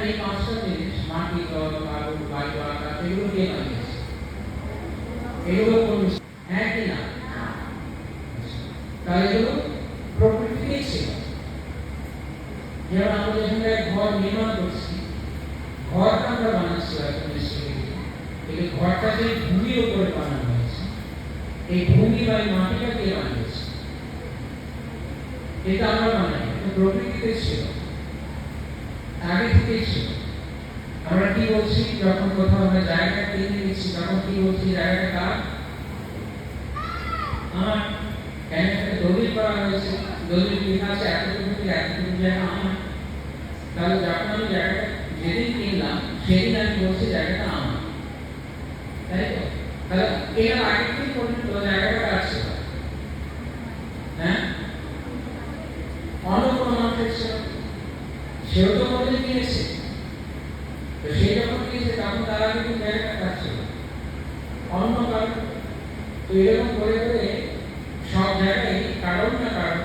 এই পাঁচটা জিনিস, মাটি, জল, বায়ু, বায়ু, আকাশ, এগুলো কে বানিয়েছে? এগুলো কোন? হ্যাঁ কি না? তাহলে এগুলো প্রকৃতিতেই ছিল। যেমন আমরা যেখানে ঘর নির্মাণ করছি, ঘরটা আমরা বানাচ্ছি হয়তো নিশ্চয়ই, এই ঘরটা যে ভূমির উপরে বানানো হয়েছে, এই ভূমি বা এই মাটিটা কে বানিয়েছে? এটা আমরা বানাই, এটা প্রকৃতিতে ছিল, আগে থেকেই ছিল। আমরা কি বলছি যখন কোথাও আমরা জায়গা কিনে নিচ্ছি, তখন কি বলছি? জায়গাটা কার? আমার। কেন একটা দলিল করা হয়েছে, দলিল লেখা আছে এতটুকু থেকে এতটুকু জায়গা আমার। তাহলে যখন আমি জায়গাটা যেদিন কিনলাম সেদিন আমি বলছি জায়গাটা আমার, তাই তো? তাহলে এর আগের দিন পর্যন্ত জায়গাটা কার ছিল? হ্যাঁ, অন্য কোনো মানুষের ছিল, সেও তো মনে কিনেছে। তো সেই যখন কিনেছে তখন তার আগে কিন্তু জায়গাটা কার ছিল? অন্য কারণ। তো এরকম করে করে সব জায়গায় কারণ না কারণ,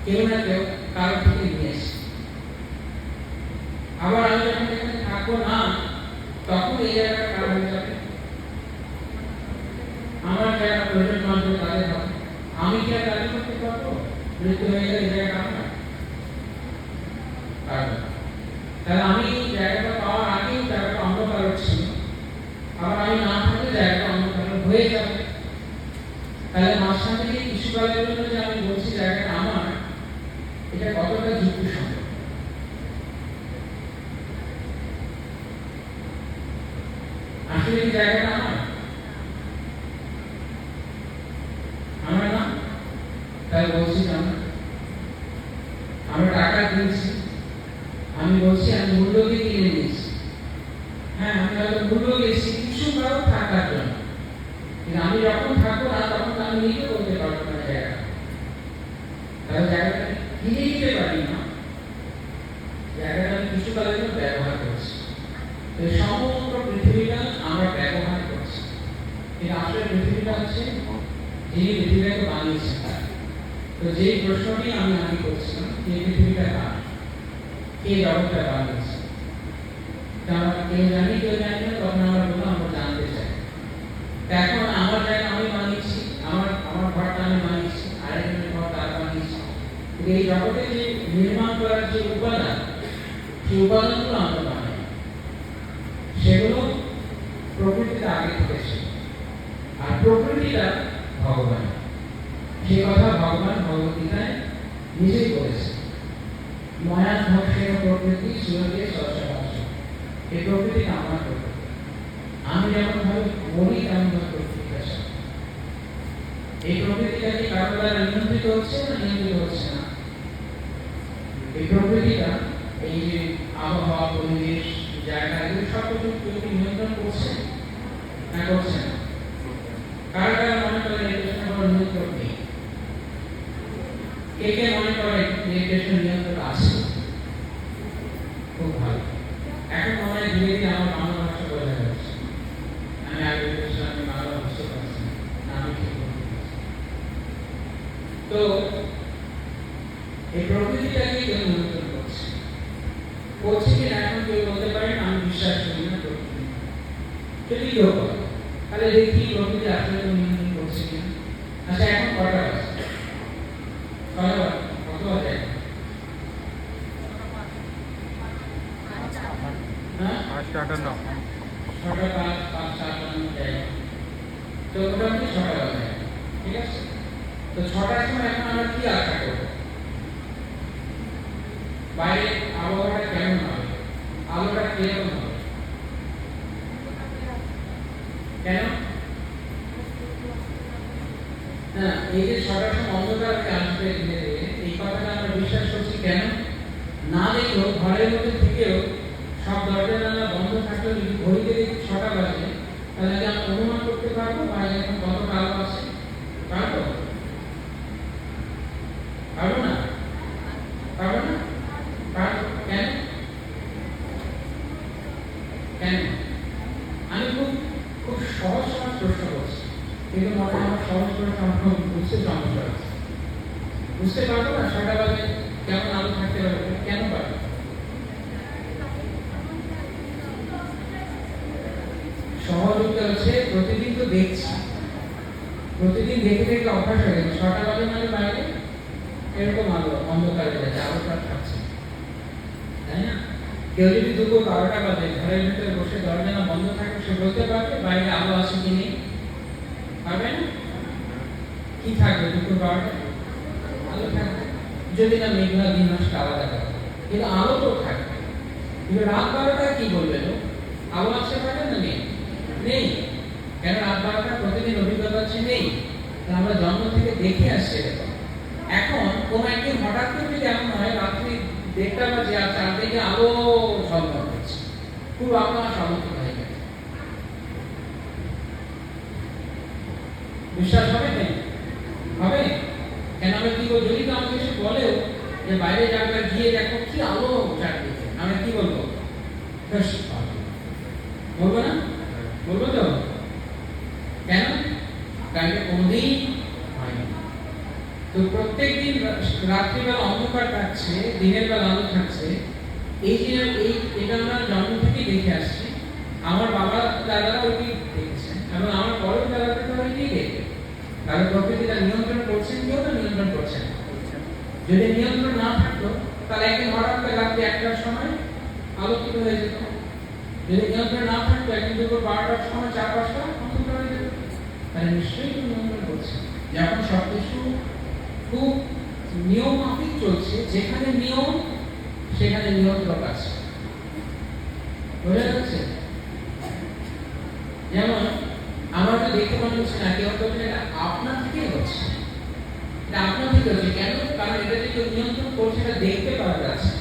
কেউ না কেউ কারণ থেকে নিয়েছে। আবার আমি যখন এখানে থাকবো না, তখন এই জায়গাটা কার হয়ে যাবে? আমার জায়গা প্রয়োজন মানবে তাদের হবে। আমি কি আর দাবি করতে পারবো মৃত্যু হয়ে গেলে এই জায়গাটা আমার? তাহলে আমি জায়গাটা পাওয়ার আগেই জায়গাটা অন্য কারোর ছিল, আবার আমি না থাকলে জায়গাটা অন্য কারোর হয়ে যাবে। তাহলে মাঝখানে থেকে কিছুকালের জন্য যে আমি বলছি জায়গাটা আমার, এটা কতটা যুক্তিসঙ্গত? আসলে এই জায়গাটা আমার, আমার না? তাই বলছি আমরা টাকা কিনছি, আমি বলছি আমি মূল্য দিয়ে কিনে নিয়েছি। হ্যাঁ, আমি হয়তো মূল্য দিয়েছি কিছু কারো থাকার জন্য, কিন্তু আমি যখন থাকবো না তখন তো আমি নিজে বলতে পারবো না জায়গা। তাহলে জায়গাটা কিনে নিতে পারি না, জায়গাটা আমি কিছু কালের জন্য ব্যবহার করছি। তো সমগ্র পৃথিবীটা আমরা ব্যবহার করছি, কিন্তু আসলে পৃথিবীটা হচ্ছে যিনি পৃথিবীটাকে বানিয়েছেন তার। তো যে প্রশ্নটি আমি আগে করছিলাম, যে পৃথিবীটা কার, কে জগৎটা বানিয়েছে, আমরা কেউ জানি কেউ জানি না, তখন আমরা বললাম আমরা জানতে চাই। এখন আমার জায়গা আমি বানিয়েছি, আমার ঘরটা আমি বানিয়েছি, আরেকজনের ঘর তার বানিয়েছি। এই জগতে যে নির্মাণ করার যে উপাদান, সেই উপাদানগুলো আমরা বানাই, সেগুলো প্রকৃতিতে আগে থেকে ছিল। আর প্রকৃতিটা ভগবান, সে কথা ভগবান ভগবদ্গীতায় নিজেই বলেছে, মায়া ধর্ষের প্রকৃতি সুরতে সরসভাস। এই প্রকৃতিটা আমার প্রকৃতি, আমি যেমন ভাবে বলি তেমন ভাবে প্রকৃতিটা। এই প্রকৃতিটা কি কারো দ্বারা নিয়ন্ত্রিত হচ্ছে না নিয়ন্ত্রিত হচ্ছে না? এই প্রকৃতিটা, এই যে আবহাওয়া, পরিবেশ, জায়গা, এগুলো সব কিছু কেউ কি নিয়ন্ত্রণ করছে না করছে না? কারা কারা মনে করে এই দেশের কোনো নিয়ন্ত্রণ নেই? কে কে মনে করে এই দেশের নিয়ন্ত্রণ আছে? খুব ভালো। এখন মনে হয় ধীরে ধীরে আমার বাংলা ভাষা বোঝা যাচ্ছে। আমি আগে বলছিলাম আমি বাংলা বুঝতে পারছি না, আমি ঠিক বলতে পারছি। তো এই প্রকৃতিটাকে কেউ নিয়ন্ত্রণ করছে, করছে কিনা এখন কেউ বলতে পারেন আমি বিশ্বাস করি না প্রকৃতি। যদি কেউ করে তাহলে দেখি প্রকৃতি আসলে নিয়ন্ত্রণ করছে কিনা। আচ্ছা, এখন কটা আছে? কত বাজে? ছটা 5:58 জায়গা, তো মোটামুটি 6টা বাজে, ঠিক আছে? তো 6টার সময় এখন আমরা কি আশা করবো? বাইরে আবহাওয়াটা কেমন হবে, আলোটা কিরকম হবে? কেন? হ্যাঁ, এই যে 6টার সময় অন্ধকার আসবে ধীরে ধীরে, এই কথাটা আমরা বিশ্বাস করছি কেন? না দেখলেও ঘরের মধ্যে থেকেও সব দরজা জানলা বন্ধ থাকলেও যদি ঘড়িতে দেখি 6টা বাজে, তাহলে কি আমরা অনুমান করতে পারবো বাইরে এখন কতটা আলো আছে? পারবো? পারবো না? পারবো না? পারবো। কেন? কেন? আমি খুব সহজ সহজ প্রশ্ন করছি, কিন্তু মনে হয় আমার সহজ প্রশ্ন আমার বুঝতে সমস্যা আছে। বুঝতে পারবো না 6টা বাজে কেমন আলো থাকতে পারবে? কেন পারবো? সহজ উত্তর হচ্ছে প্রতিদিন তো দেখছি, প্রতিদিন দেখে দেখে অভ্যাস হয়ে গেছে। 6টা বাজে মানে বাইরে এরকম আলো অন্ধকার হয়ে যাচ্ছে, আলোটা থাকছে, তাই না? কেউ যদি দুপুর 12টা বাজে ঘরের ভিতরে বসে দরজা না বন্ধ থাকে, সে বলতে পারবে বাইরে আলো আছে কি নেই? পারবে না? কি থাকবে দুপুর 12টায়? আলো থাকবে, যদি না মেঘলা দিন আসলে আলাদা করে, কিন্তু আলো তো থাকবে। কিন্তু রাত 12টায় কি বলবে লোক? আলো আসতে পারে না? নেই, নেই। কেন? রাত 12টা প্রতিদিন অভিজ্ঞতা আছে, নেই। আমরা জন্ম থেকে দেখে আসছি এরকম। এখন কোন একদিন হঠাৎ করে যদি এমন হয় রাত্রি 1টা বাজে আর চারদিকে আলো ঝলমল করছে, খুব আপনার সমর্থ হয়ে গেছে, বিশ্বাস হবে না? হবে? কেন আমরা কি বলবো? যদি আমাকে এসে বলেও যে বাইরে যাবে গিয়ে দেখো কি আলো চারদিকে, আমরা কি বলবো? বলবো না? বলবো তো? কেন? কারণ কোনদিন হয়নি। তো প্রত্যেকদিন রাত্রিবেলা অন্ধকার থাকছে, দিনের বেলা আলো থাকছে, এই যে এটা আমরা জন্ম থেকে দেখে আসছি। আমার বাবা দাদারা ওইটি দেখেছেন এবং আমার পরের দাদারা তো ওইটি দেখে। কারণ প্রকৃতিটা নিয়ন্ত্রণ করছেন, কেউ তো নিয়ন্ত্রণ করছেন। যদি নিয়ন্ত্রণ না থাকতো তাহলে একদিন হঠাৎ করে রাত্রি 1টার সময় আলোকিত হয়ে যেত। যদি নিয়ন্ত্রণ না থাকতো একদিন দুপুর 12টার সময় 4-5টা অন্ধকার হয়ে যেত। তাহলে নিশ্চয়ই নিয়ন্ত্রণ করছে। যখন সবকিছু খুব নিয়ম মাফিক চলছে, যেখানে নিয়ম সেখানে নিয়ন্ত্রক আছে। বোঝা যাচ্ছে? যেমন আমরা তো দেখতে মনে হচ্ছে না, কেউ তো এটা আপনার থেকেই হচ্ছে, এটা আপনার থেকে হচ্ছে। কেন? কারণ এটা যে কেউ নিয়ন্ত্রণ করছে এটা দেখতে পাওয়া যাচ্ছে।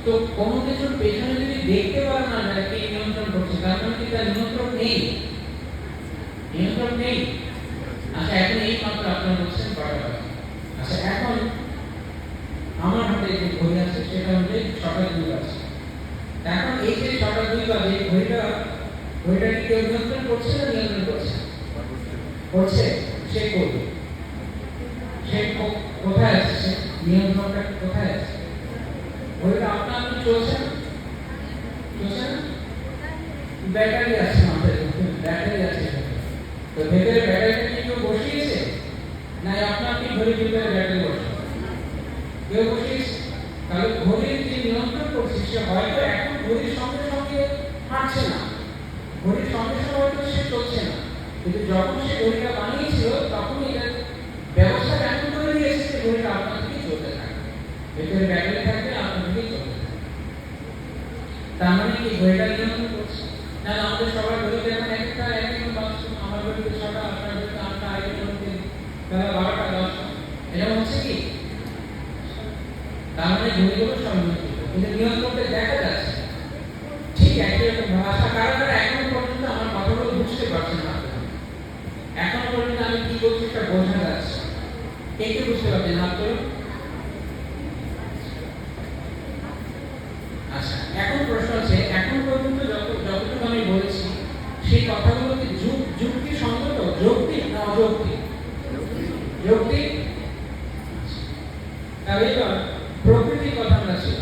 তো কোনো কিছুর পেছনে যদি দেখতে পাওয়া না যায় কে নিয়ন্ত্রণ করছে, তার মানে কি তার নিয়ন্ত্রণ নেই? নিয়ন্ত্রণ নেই। আচ্ছা, এখন এই মাত্র আপনারা বলছেন 12টা বাজে। আচ্ছা, এখন আমার হাতে যে ঘড়ি আছে সেটা হচ্ছে 6টা 2 বাজে। এখন এই যে 6টা 2 বাজে ঘড়িটা কি কেউ নিয়ন্ত্রণ করছে না নিয়ন্ত্রণ করছে? করছে। সে করবে। সে কোথায় আছে? সে নিয়ন্ত্রণটা কোথায় আছে? ঘড়িটা আপনার আপনি চলছে না? চলছে না? ব্যাটারি আছে আমাদের, ব্যাটারি আছে। তো ভেতরে ব্যাটারিটা কি কেউ বসিয়েছে? না আপনার আপনি ঘড়ির ভিতরে ব্যাটারি বসে কেউ বসিয়েছে? তাহলে ঘড়ির যে নিয়ন্ত্রণ করছে সে হয়তো এখন ঘড়ির সঙ্গে সঙ্গে হাঁটছে না, ঘড়ির সঙ্গে সঙ্গে হয়তো সে চলছে না, কিন্তু যখন সে ঘড়িটা বানিয়েছিল তখন এটা ব্যবস্থা এমন করে দিয়েছে যে ঘড়িটা আপনার দিকে চলতে থাকে, ভেতরে ব্যাটারি থাকবে আপনার দিকে চলতে থাকে। তার মানে কি ঘড়িটা নিয়ন্ত্রণ করছে? না, আমাদের সবার ঘড়িতে এখন একটা একদম বাজছে, আমার ঘড়িতে 6টা, আপনার ঘড়িতে 8টা, আরেকটা ঘড়িতে তাহলে 12টা 10টা, এটা হচ্ছে কি? তার মানে ঘড়িগুলো সংরক্ষিত, কিন্তু নিয়ন্ত্রণটা দেখা যাচ্ছে ঠিক একই রকম ভাষা। কারণ এখনো পর্যন্ত আমার কথাগুলো বুঝতে পারছেন না, এখনো পর্যন্ত আমি কি বলছি সেটা বোঝা যাচ্ছে। কে কে বুঝতে পারছেন হাত তোলো? আচ্ছা, এখন প্রশ্ন আছে, এখন পর্যন্ত যতটুকু আমি বলেছি সেই কথাগুলো কি যুক্তি সঙ্গত, যৌক্তিক না অযৌক্তিক? যৌক্তিক। তাহলে এবার প্রকৃতির কথা আমরা ছিল,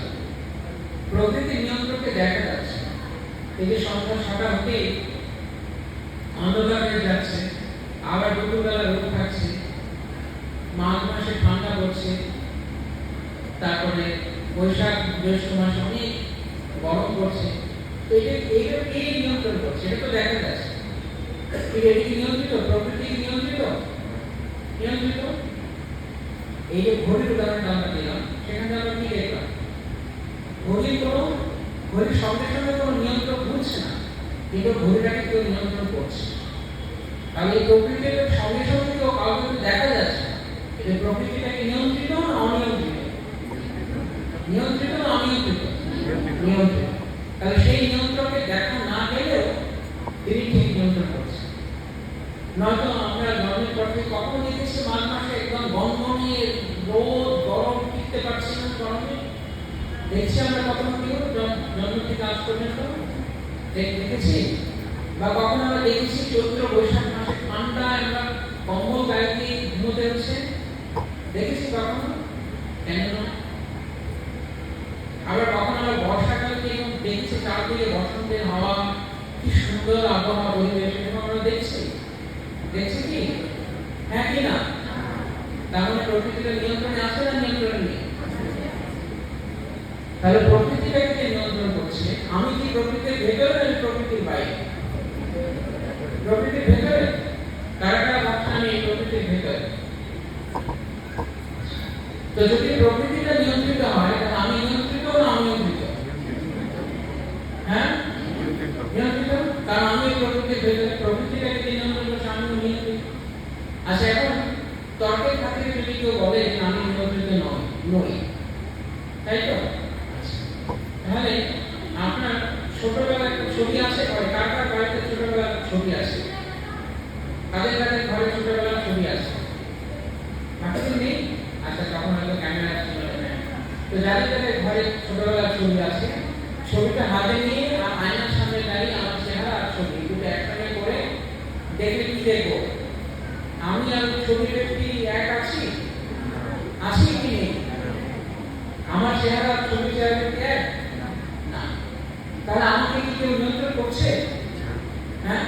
প্রকৃতির নিয়ন্ত্রণকে দেখা যাচ্ছে। এই যে সন্ধ্যা 6টা হতে অন্ধকার হয়ে যাচ্ছে, আবার দুপুরবেলা রোদ থাকছে, মাঘ মাসে ঠান্ডা পড়ছে, তারপরে বৈশাখ জ্যৈষ্ঠ মাসে অনেক গরম পড়ছে। তো এইটা কে নিয়ন্ত্রণ করছে? এটা তো দেখা যাচ্ছে। এটা কি নিয়ন্ত্রিত? প্রকৃতি নিয়ন্ত্রিত? নিয়ন্ত্রিত। এই যে ঘড়ির উদাহরণ আমরা দিলাম, সেখানে আমরা কি দেখলাম? ঘড়ির সঙ্গে সঙ্গে কোনো নিয়ন্ত্রণ ঘুরছে না, কিন্তু ঘড়িটাকে কেউ নিয়ন্ত্রণ করছে। তাহলে এই প্রকৃতির সঙ্গে সঙ্গে কেউ কাউকে দেখা যাচ্ছে, এই প্রকৃতিটাকে নিয়ন্ত্রিত না অনিয়ন্ত্রিত? নিয়ন্ত্রিত না অনিয়ন্ত্রিত? নিয়ন্ত্রিত। তাহলে সেই নিয়ন্ত্রণকে দেখা না গেলেও তিনি ঠিক নিয়ন্ত্রণ করছে। নয়তো আমরা জন্মের পর থেকে কখন দেখেছি মাঘ মাসে একদম গনগনে রোদ গরম, টিকতে পারছি না গরমে? দেখছি আমরা কখনো কেউ জন্ম থেকে আজ পর্যন্ত দেখেছি? বা কখন আমরা দেখেছি চৈত্র বৈশাখ মাসে ঠান্ডা আমরা কম্বল গায়ে দিয়ে ঘুমোতে হচ্ছে? দেখেছি কখনো? কেন না? আবার কখন আমরা বর্ষাকালকে দেখেছি চারদিকে বসন্তের হাওয়া কি সুন্দর সুন্দর আবহাওয়া পরিবেশ আমরা দেখছি কি? হ্যাঁ কি না? তার মানে প্রকৃতিটা নিয়ন্ত্রণে আছে না নিয়ন্ত্রণে নেই? তাহলে প্রকৃতিটাকে যে নিয়ন্ত্রণ করছে, আমি কি প্রকৃতির ভেতরে না প্রকৃতির বাইরে? প্রকৃতির ভেতরে। কারা কারা ভাবছেন আমি এই প্রকৃতির ভেতরে? তো যদি প্রকৃতিটা নিয়ন্ত্রিত হয় তাহলে আমি নিয়ন্ত্রিত না অনিয়ন্ত্রিত? হ্যাঁ, নিয়ন্ত্রিত। কারণ আমি প্রকৃতির ভেতরে, প্রকৃতিটাকে যে নিয়ন্ত্রণ করছে আমি নিয়ন্ত্রিত। আচ্ছা, এখন তর্কের খাতিরে যদি কেউ বলে যে আমি নিয়ন্ত্রিত নই, তাই তো? তাহলে আপনার ছোটবেলার ছবি আছে, কার কার বাড়িতে ছোটবেলার ছবি আছে? কাদের কাদের ঘরে ছোটবেলার ছবি আছে? আপনাদের নেই? আচ্ছা, তখন হয়তো ক্যামেরা ছিল না। তো যাদের যাদের ঘরে ছোটবেলার ছবি আছে, ছবিটা হাতে নিয়ে আয়নার সামনে দাঁড়িয়ে আমার চেহারা আর ছবি দুটো একসঙ্গে করে দেখলে কি দেখবো? আমি আর ছবির ব্যক্তি এক আছি কি নেই? আমার চেহারা ছবি চেহারা ব্যক্তি এক না। তাহলে আমাকে কি কেউ নিয়ন্ত্রণ করছে? হ্যাঁ,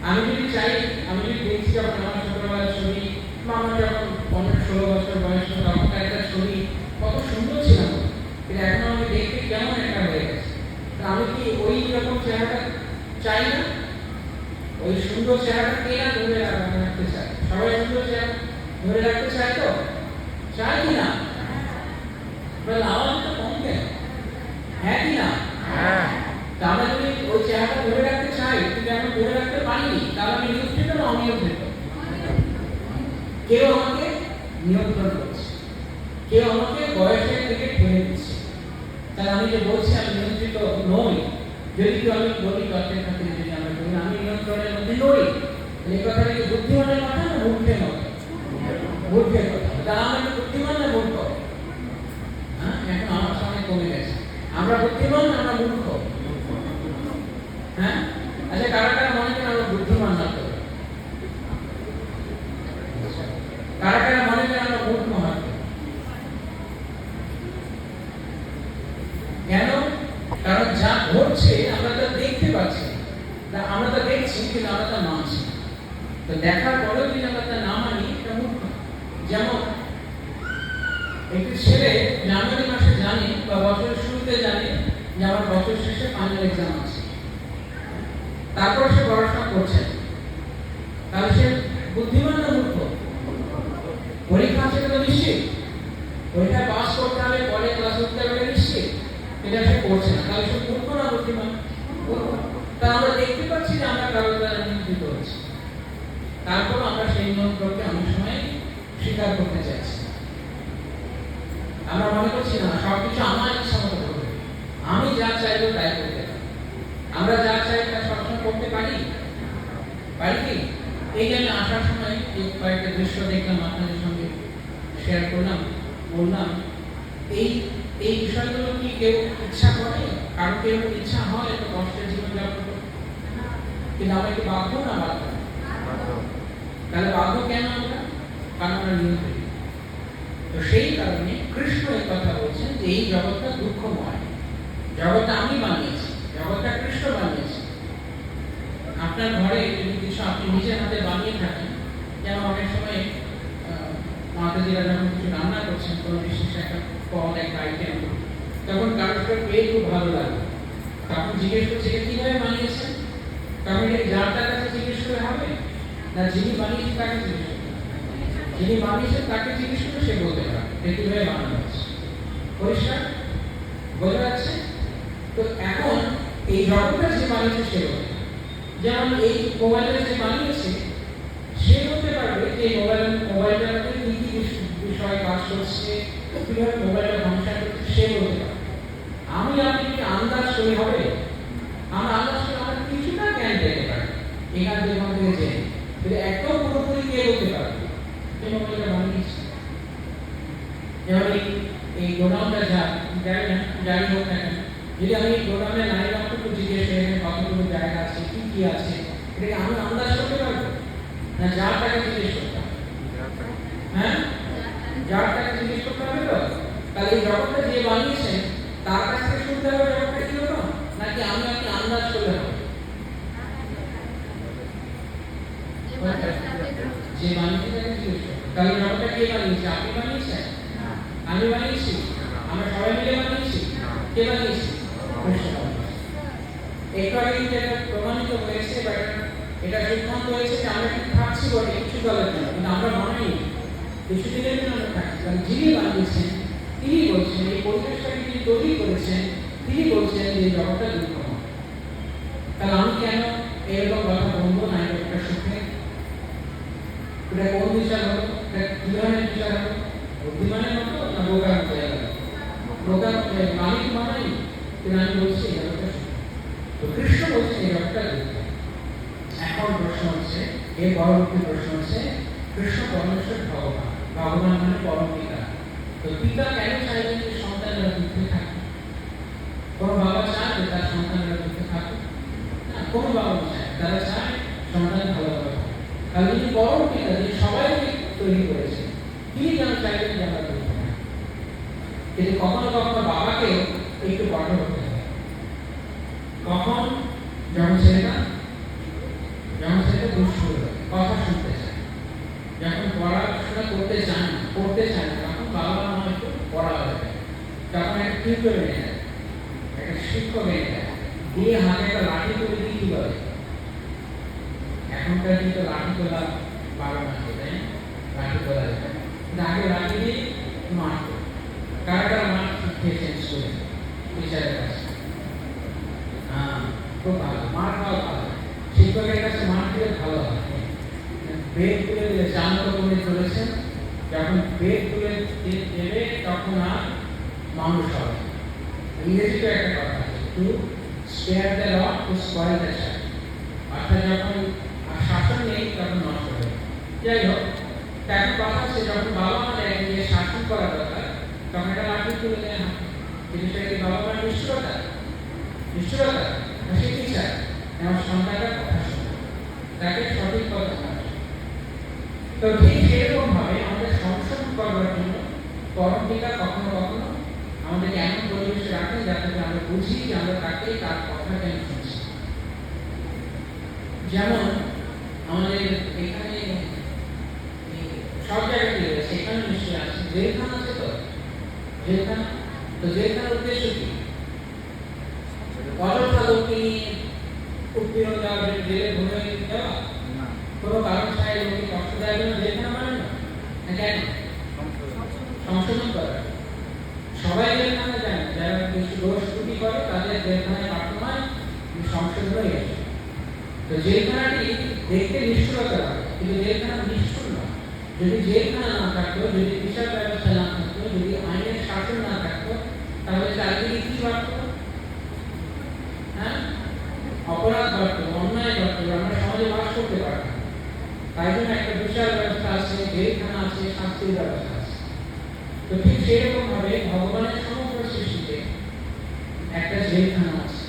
আমি যদি চাই, আমি যদি দেখছি যখন আমার ছোটবেলার ছবি বা আমার যখন 15-16 বছর বয়স তখনকার একটা ছবি কত সুন্দর ছিলাম, কিন্তু এখন আমাকে দেখতে কেমন একটা হয়ে গেছে। আমি কি ওই রকম চেহারাটা চাই না? ওই সুন্দর চেহারাটা কে না ধরে রাখতে চায়? সবাই সুন্দর চেহারা ধরে রাখতে চায় তো? চাই কি না? আওয়াজটা কম কেন? হ্যাঁ কি না? আমরা যদি ওই চেহারাটা ধরে রাখতে চাই কিন্তু এখন ধরে রাখতে পারিনি, তাহলে আমি নিয়ন্ত্রিত না অনিয়ন্ত্রিত? কেউ আমাকে নিয়ন্ত্রণ করছে, কেউ আমাকে বয়সের দিকে ঠেলে দিচ্ছে। তাহলে আমি যে বলছি আমি নিয়ন্ত্রিত নই, যদি কেউ আমি বলি তর্কের খাতিরে যদি আমরা বলি আমি নিয়ন্ত্রণের মধ্যে নই, এই কথাটা কি বুদ্ধিমানের কথা না মূর্খের কথা? মূর্খের কথা। তাহলে আমরা কি বুদ্ধিমান না মূর্খ? হ্যাঁ, এখন আমার সামনে কমে গেছে। আমরা বুদ্ধিমান না আমরা মূর্খ? হ্যাঁ, আচ্ছা, কারা কারা মনে করেন আমরা বুদ্ধিমান না? কারা কারা মনে করেন আমরা মূর্খ না? কেন? কারণ যা ঘটছে আমরা তা দেখতে পাচ্ছি, আমরা তা দেখছি কিন্তু আমরা তা মানছি। তো দেখার পরেও যদি আমরা তা না মানি, এটা মূর্খ। যেমন একটি ছেলে জানুয়ারি মাসে জানে বা বছরের শুরুতে জানে যে আমার বছর শেষে ফাইনাল এক্সাম আছে, তারপর সে পড়াশোনা করছে, তাহলে সে বুদ্ধিমান না মূর্খ? পরীক্ষা আছে তো নিশ্চিত, পরীক্ষায় পাস করতে হবে, পরে ক্লাস উঠতে হবে নিশ্চিত, এটা সে করছে না, তাহলে সে মূর্খ না বুদ্ধিমান? তা আমরা দেখতে পাচ্ছি যে আমরা কারো দ্বারা নিয়ন্ত্রিত হচ্ছি, তারপর আমরা সেই নিয়ন্ত্রণকে অনেক সময় স্বীকার করতে চাইছি। আমরা মনে করছি না সবকিছু আমার ইচ্ছা মতো করবে, আমি যা চাইবো তাই করতে পারি। আমরা যা চাই তা সবসময় করতে পারি কি? এই যে আমি আসার সময় কয়েকটা দৃশ্য দেখলাম, আপনাদের সঙ্গে শেয়ার করলাম, বললাম এই বিষয়গুলো কি কেউ ইচ্ছা করে? কারো কেউ ইচ্ছা হয় এত কষ্টের জীবনযাপন করতে? কিন্তু আমরা কি বাধ্য না? বাধ্য। তাহলে বাধ্য কেন আমরা? কারণ আমরা নিয়ন্ত্রিত। তো সেই কারণে কৃষ্ণ এই কথা বলছেন যে এই জগৎটা দুঃখময়, জগৎটা আমি বানিয়েছি, জগৎটা কৃষ্ণ বানিয়েছি। আপনার ঘরে যদি কিছু আপনি নিজের হাতে বানিয়ে থাকেন, যেমন অনেক সময় মাতাজিরা যখন কিছু রান্না করছেন, কোনো বিশেষ একটা পদ, একটা আইটেম, তখন কারোর সাথে পেয়ে খুব ভালো লাগে, তখন জিজ্ঞেস করছে এটা কিভাবে বানিয়েছেন? তখন এই যার কাছে জিজ্ঞেস করে হবে না, যিনি বানিয়েছেন তাকে জিজ্ঞেস করতে হবে। যিনি বানিয়েছেন তাকে জিজ্ঞেস করে সে বলতে পারে এটা কিভাবে বানানো হচ্ছে। পরিষ্কার বোঝা যাচ্ছে? তো এখন এই জগৎটা যে বানিয়েছে সে বলে, যেমন এই মোবাইলটা যে বানিয়েছে সে বলতে পারবে যে মোবাইলটাতে কি কি বিষয় কাজ করছে, কিভাবে মোবাইলটা ফাংশন করছে সে বলতে পারবে। আমি আপনি কি আন্দাজ করে হবে? আমরা আন্দাজ করে আমরা কিছুটা জ্ঞান পেতে পারি এখান থেকে যে, কিন্তু একদম পুরোপুরি কে বলতে পারবে যে মোবাইলটা বানিয়েছে। যেমন এই গোডাউনটা জারি হোক না কেন, যদি আমি গোডাউনের নারীরা একটু জিজ্ঞেস করি কতগুলো জায়গা আছে, কি কি আছে, এটাকে আমি আন্দাজ করতে পারবো না? যার টাকা জিজ্ঞেস করতে হবে। হ্যাঁ, যার টাকা জিজ্ঞেস করতে হবে। তো তাহলে এই জগৎটা যে বানিয়েছেন তার কাছ থেকে শুনতে হবে জগৎটা কি হলো, নাকি আমি আপনি আন্দাজ করলে হবে? বানিয়েছে? কৃষ্ণ বানিয়েছে। একটু আগে কিন্তু এটা প্রমাণিত হয়েছে বা এটা সিদ্ধান্ত হয়েছে যে আমরা কিন্তু থাকছি বলে কিছু কালের জন্য, কিন্তু আমরা মনে নেই কিছুদিনের জন্য আমরা থাকছি। কারণ যিনি বানিয়েছেন তিনি বলছেন, এই পরিবেশটাকে যিনি তৈরি করেছেন তিনি বলছেন যে জগৎটা দুর্গম। তাহলে আমি কেন এরকম কথা বলবো না? একটা সুখে এটা কোন বিচার হলো? এটা কি ধরনের বিচার হলো? বুদ্ধিমানের মতো না বোকার মতো? বোকার মালিক মানাই, কিন্তু আমি বলছি জগৎটা সুখ। তো কৃষ্ণ বলছেন এই জগৎটা দুর্গম। এখন প্রশ্ন হচ্ছে, এর পরবর্তী প্রশ্ন হচ্ছে, কৃষ্ণ পরমেশ্বর ভগবান, ভগবান মানে পরম পিতা। তো পিতা কেন চাইবেন যে সন্তানরা দুঃখে থাকে? কোন বাবা চায় যে তার সন্তানরা দুঃখে থাকে না, কোন বাবা চায়, তারা চায় সন্তান ভালোভাবে থাকে। তাহলে যিনি পরম পিতা, যিনি সবাইকে তৈরি করেছেন, তিনি কেন চাইবেন যে আমরা দুঃখে থাকি? কিন্তু কখনো কখনো বাবাকেও একটু বড় হতে হয়। কখন? যখন ছেলেটা দুষ্টু হয়, কথা শুনতে চায়, যখন পড়াশোনা করতে চায় না, তখন বাবা মা একটু পড়া হয়ে যায়, তখন একটা টিউটর এনে দেয়, একটা শিক্ষক এনে দেয়, দিয়ে হাতে একটা লাঠি তুলে দিয়ে কি বলে? এখনকার কিন্তু লাঠি তোলা বাবা মাকে, তাই লাঠি তোলা যায়, কিন্তু আগে লাঠি দিয়ে মারতো। কারা মাঠ খেয়েছেন স্কুলে টিচারের কাছে? খুব ভালো, মার খাওয়া ভালো, শিক্ষকের কাছে মার দিলে ভালো হয়। বেদ তুলে দিলে জানত করে চলেছেন, যখন বেদ তুলে দেবে তখন আর মানুষ হবে। ইংরেজিতে একটা কথা আছে, to spare the rod to spoil the child, অর্থাৎ যখন শাসন নেই তখন নষ্ট হবে। যাই হোক, এখন কথা হচ্ছে যখন বাবা মা দেখে যে শাসন করা দরকার, তখন একটা লাঠি তুলে দেয় না, কিন্তু সেটা কি বাবা মার নিষ্ঠুরতা? সে কি চায়? আমার সন্তানটার কথা শোনে, তাকে সঠিক কথা শোনে। তো ঠিক সেরকম ভাবে আমাদের সংশোধন করবার জন্য পরম পিতা কখনো কখনো আমাদেরকে এমন পরিবেশে রাখেন যাতে আমরা বুঝি যে আমরা তাকে তার কথা কেন শুনছি। যেমন আমাদের এখানে সব জায়গায় রয়েছে, এখানে নিশ্চয়ই আছে, জেলখানা আছে। তো জেলখানা, তো জেলখানার উদ্দেশ্য কি? অযথা লোককে নিয়ে উৎপীড়ন দেওয়া, জেলে ভরে দেওয়া, কোনো কারণ ছাড়াই লোককে কষ্ট দেওয়ার জন্য জেলখানা মানে না। কেন? সংশোধন করা। সবাই জেলখানা যায় না, যারা কিছু দোষ ত্রুটি করে তাদের জেলখানায় পাঠানো হয়, সংশোধন হয়ে আসে। তো জেলখানাটি দেখতে নিষ্ঠুরতা লাগে, কিন্তু জেলখানা নিষ্ঠুর না। যদি জেলখানা না থাকতো, যদি বিচার ব্যবস্থা না থাকতো, যদি আইনের শাসন না থাকতো, তাহলে চারিদিকে কি বাড়তো? অপরাধ বাড়তো, অন্যায় বাড়তো, আমরা সমাজে বাস করতে পারতাম। তাই জন্য একটা বিচার ব্যবস্থা আছে, জেলখানা আছে, শাস্তির ব্যবস্থা আছে। তো ঠিক সেরকম ভাবে ভগবানের সমগ্র সৃষ্টিতে একটা জেলখানা আছে।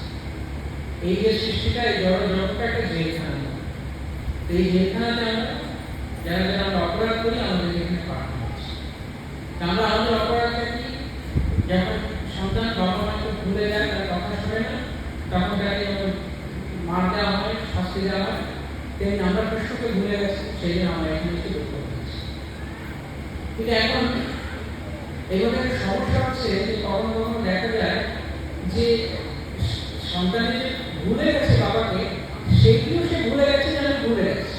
এই যে সৃষ্টিটা, এই জগৎটা একটা জেলখানা। এই জেলখানাতে আমরা যারা অপরাধ করি, আমাদের এখানে পাঠানো হচ্ছে। আমরা আমাদের অপরাধটা কি? যখন সন্তান বাবা মাকে ভুলে যায়, তার কথা শোনে না, তখন তাকে মার দেওয়া হয়, শাস্তি দেওয়া হয়। তেমনি আমরা কৃষ্ণকে ভুলে গেছি, সেই জন্য আমরা এখানে একটু দুঃখ করছি। কিন্তু এখন এভাবে একটা সমস্যা হচ্ছে যে কখনো কখনো দেখা যায় যে সন্তানের যে ভুলে গেছে বাবাকে, সেটিও সে ভুলে গেছে, যেন ভুলে গেছে।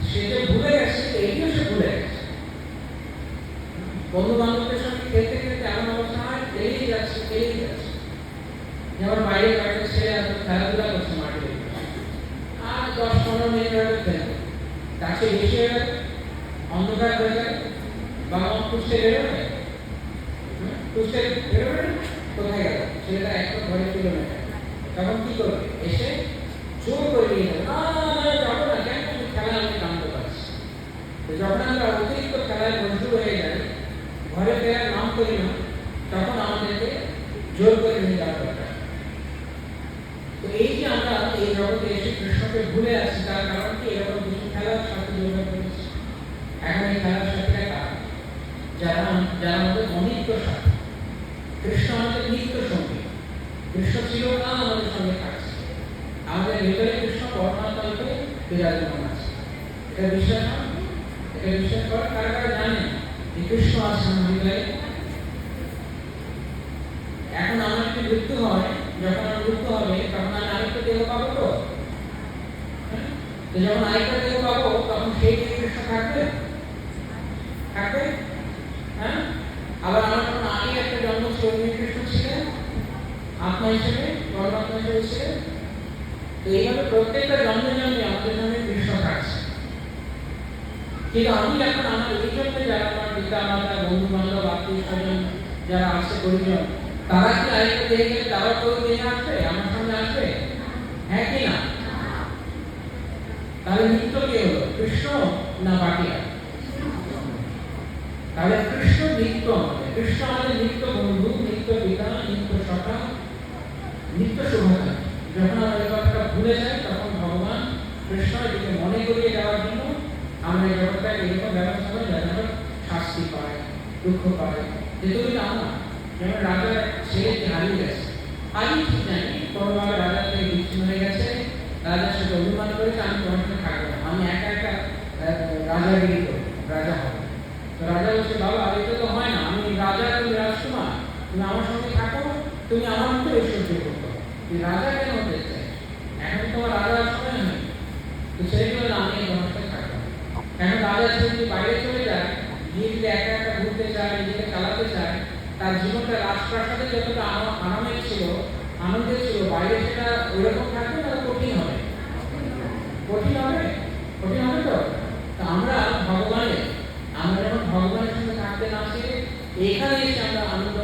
সে যে ভুলে গেছে, এইটিও সে ভুলে গেছে। বন্ধু বান্ধবদের সঙ্গে খেলতে খেলতে এমন অবস্থা হয়, খেলেই যাচ্ছে। যেমন বাইরে ছেড়ে খেলাধুলা করছে মাঠে, আর 10-15 মিনিট হয়ে খেলবে, তাকে বেশি হয়ে গেল, অন্ধকার হয়ে গেল, বাবা মা খুঁজতে বেরোবে, কোথায় গেল ছেলেটা? একটা ঘরে কিলোমিটার, তখন কি করবে? এসে জোর করে নিয়ে যাবে, না যাবো না, কেন? খেলা আমি জানতে পারছি। যখন আমরা অতিরিক্ত খেলায় মজবুর হয়ে যাই, ঘরে ফেরার নাম করি না, তখন আমাদেরকে জোর করে নিয়ে যাওয়া দরকার। তো এই যে আমরা এই জগতে এসে কৃষ্ণকে ভুলে আছি, তার কারণ কি? এরকম কিছু খেলার সাথে যোগাযোগ করেছি। এখন এই খেলার সাথে যারা আমাদের অনিত্য সাথী। কৃষ্ণ আমাদের নিত্য সঙ্গী। কৃষ্ণ চিরকাল আমাদের সঙ্গে থাকছে, আমাদের ভিতরে কৃষ্ণ পরমাত্মাকে বিরাজমান আছে। এটা বিশ্বাস হয়? এটা বিশ্বাস করে কারা জানেন যে কৃষ্ণ আছে আমার হৃদয়ে? এখন আমার যদি মৃত্যু হয়, যখন আমার মৃত্যু হবে তখন আমি আরেকটা দেহ পাবো তো? হ্যাঁ? তো যখন আরেকটা দেহ পাবো তখন সেই কৃষ্ণ থাকবে? থাকবে? হ্যাঁ? আবার আমার যখন আগে একটা জন্ম ছিল, কৃষ্ণ ছিলেন আত্মা হিসেবে, পরমাত্মা হিসেবে ছিলেন। তো এইভাবে প্রত্যেকটা জন্মে জন্মে আমাদের নামে কৃষ্ণ থাকছে। কিন্তু আমি যখন আমার এই জন্মে যারা আমার পিতা মাতা বন্ধু বান্ধব আত্মীয় স্বজন যারা আছে পরিজন, তারা কি আরেকটা দেহে গেলে তারা তো দেহে আসবে, আমার সামনে আসবে? হ্যাঁ কি না? তাহলে নিত্য কে হলো, কৃষ্ণ না বাকিরা? তাহলে কৃষ্ণ নিত্য আমাদের, কৃষ্ণ আমাদের নিত্য বন্ধু, নিত্য পিতা, নিত্য সখা, নিত্য শুভকামী। যখন আমরা এই কথাটা ভুলে যাই তখন ভগবান কৃষ্ণ এটিকে মনে করিয়ে দেওয়ার জন্য আমরা এই জগৎটাকে এরকম ব্যবস্থা করে যাতে আমরা শাস্তি পাই, দুঃখ পাই। যেহেতু আমরা যেমন রাজার ছেলেকে হারিয়ে গেছে, হারিয়ে ঠিক জানি কোনোভাবে রাজার থেকে বিচ্ছিন্ন হয়ে গেছে, রাজার সাথে অভিমান করেছে আমি তোমার সাথে থাকবো না, আমি একা একা রাজাগিরি করবো, রাজা হবে। তো রাজা বলছে বাবা এটা তো হয় না, আমি রাজা, তুমি রাজকুমার, তুমি আমার সঙ্গে থাকো, তুমি আমার মতো ঐশ্বর্য করতে, তুই রাজা কেন হতে চাই, এখন তোমার রাজার সময় নেই। তো সেই জন্য আমি এই জনতায় থাকবো। এখন রাজা যদি বাইরে চলে যায়, গিয়ে যদি একা একা ঘুরতে চায়, নিজেকে চালাতে চায়, তার জীবনটা রাজপ্রাসাদে যতটা আরামের ছিল, আনন্দের ছিল, বাইরে সেটা ওইরকম থাকবে, তাহলে কঠিন হবে। কঠিন হবে, কঠিন হবে তো। আমরা ভগবানের, আমরা যখন ভগবানের সঙ্গে থাকতে না শিখে এখানে এসে আমরা আনন্দ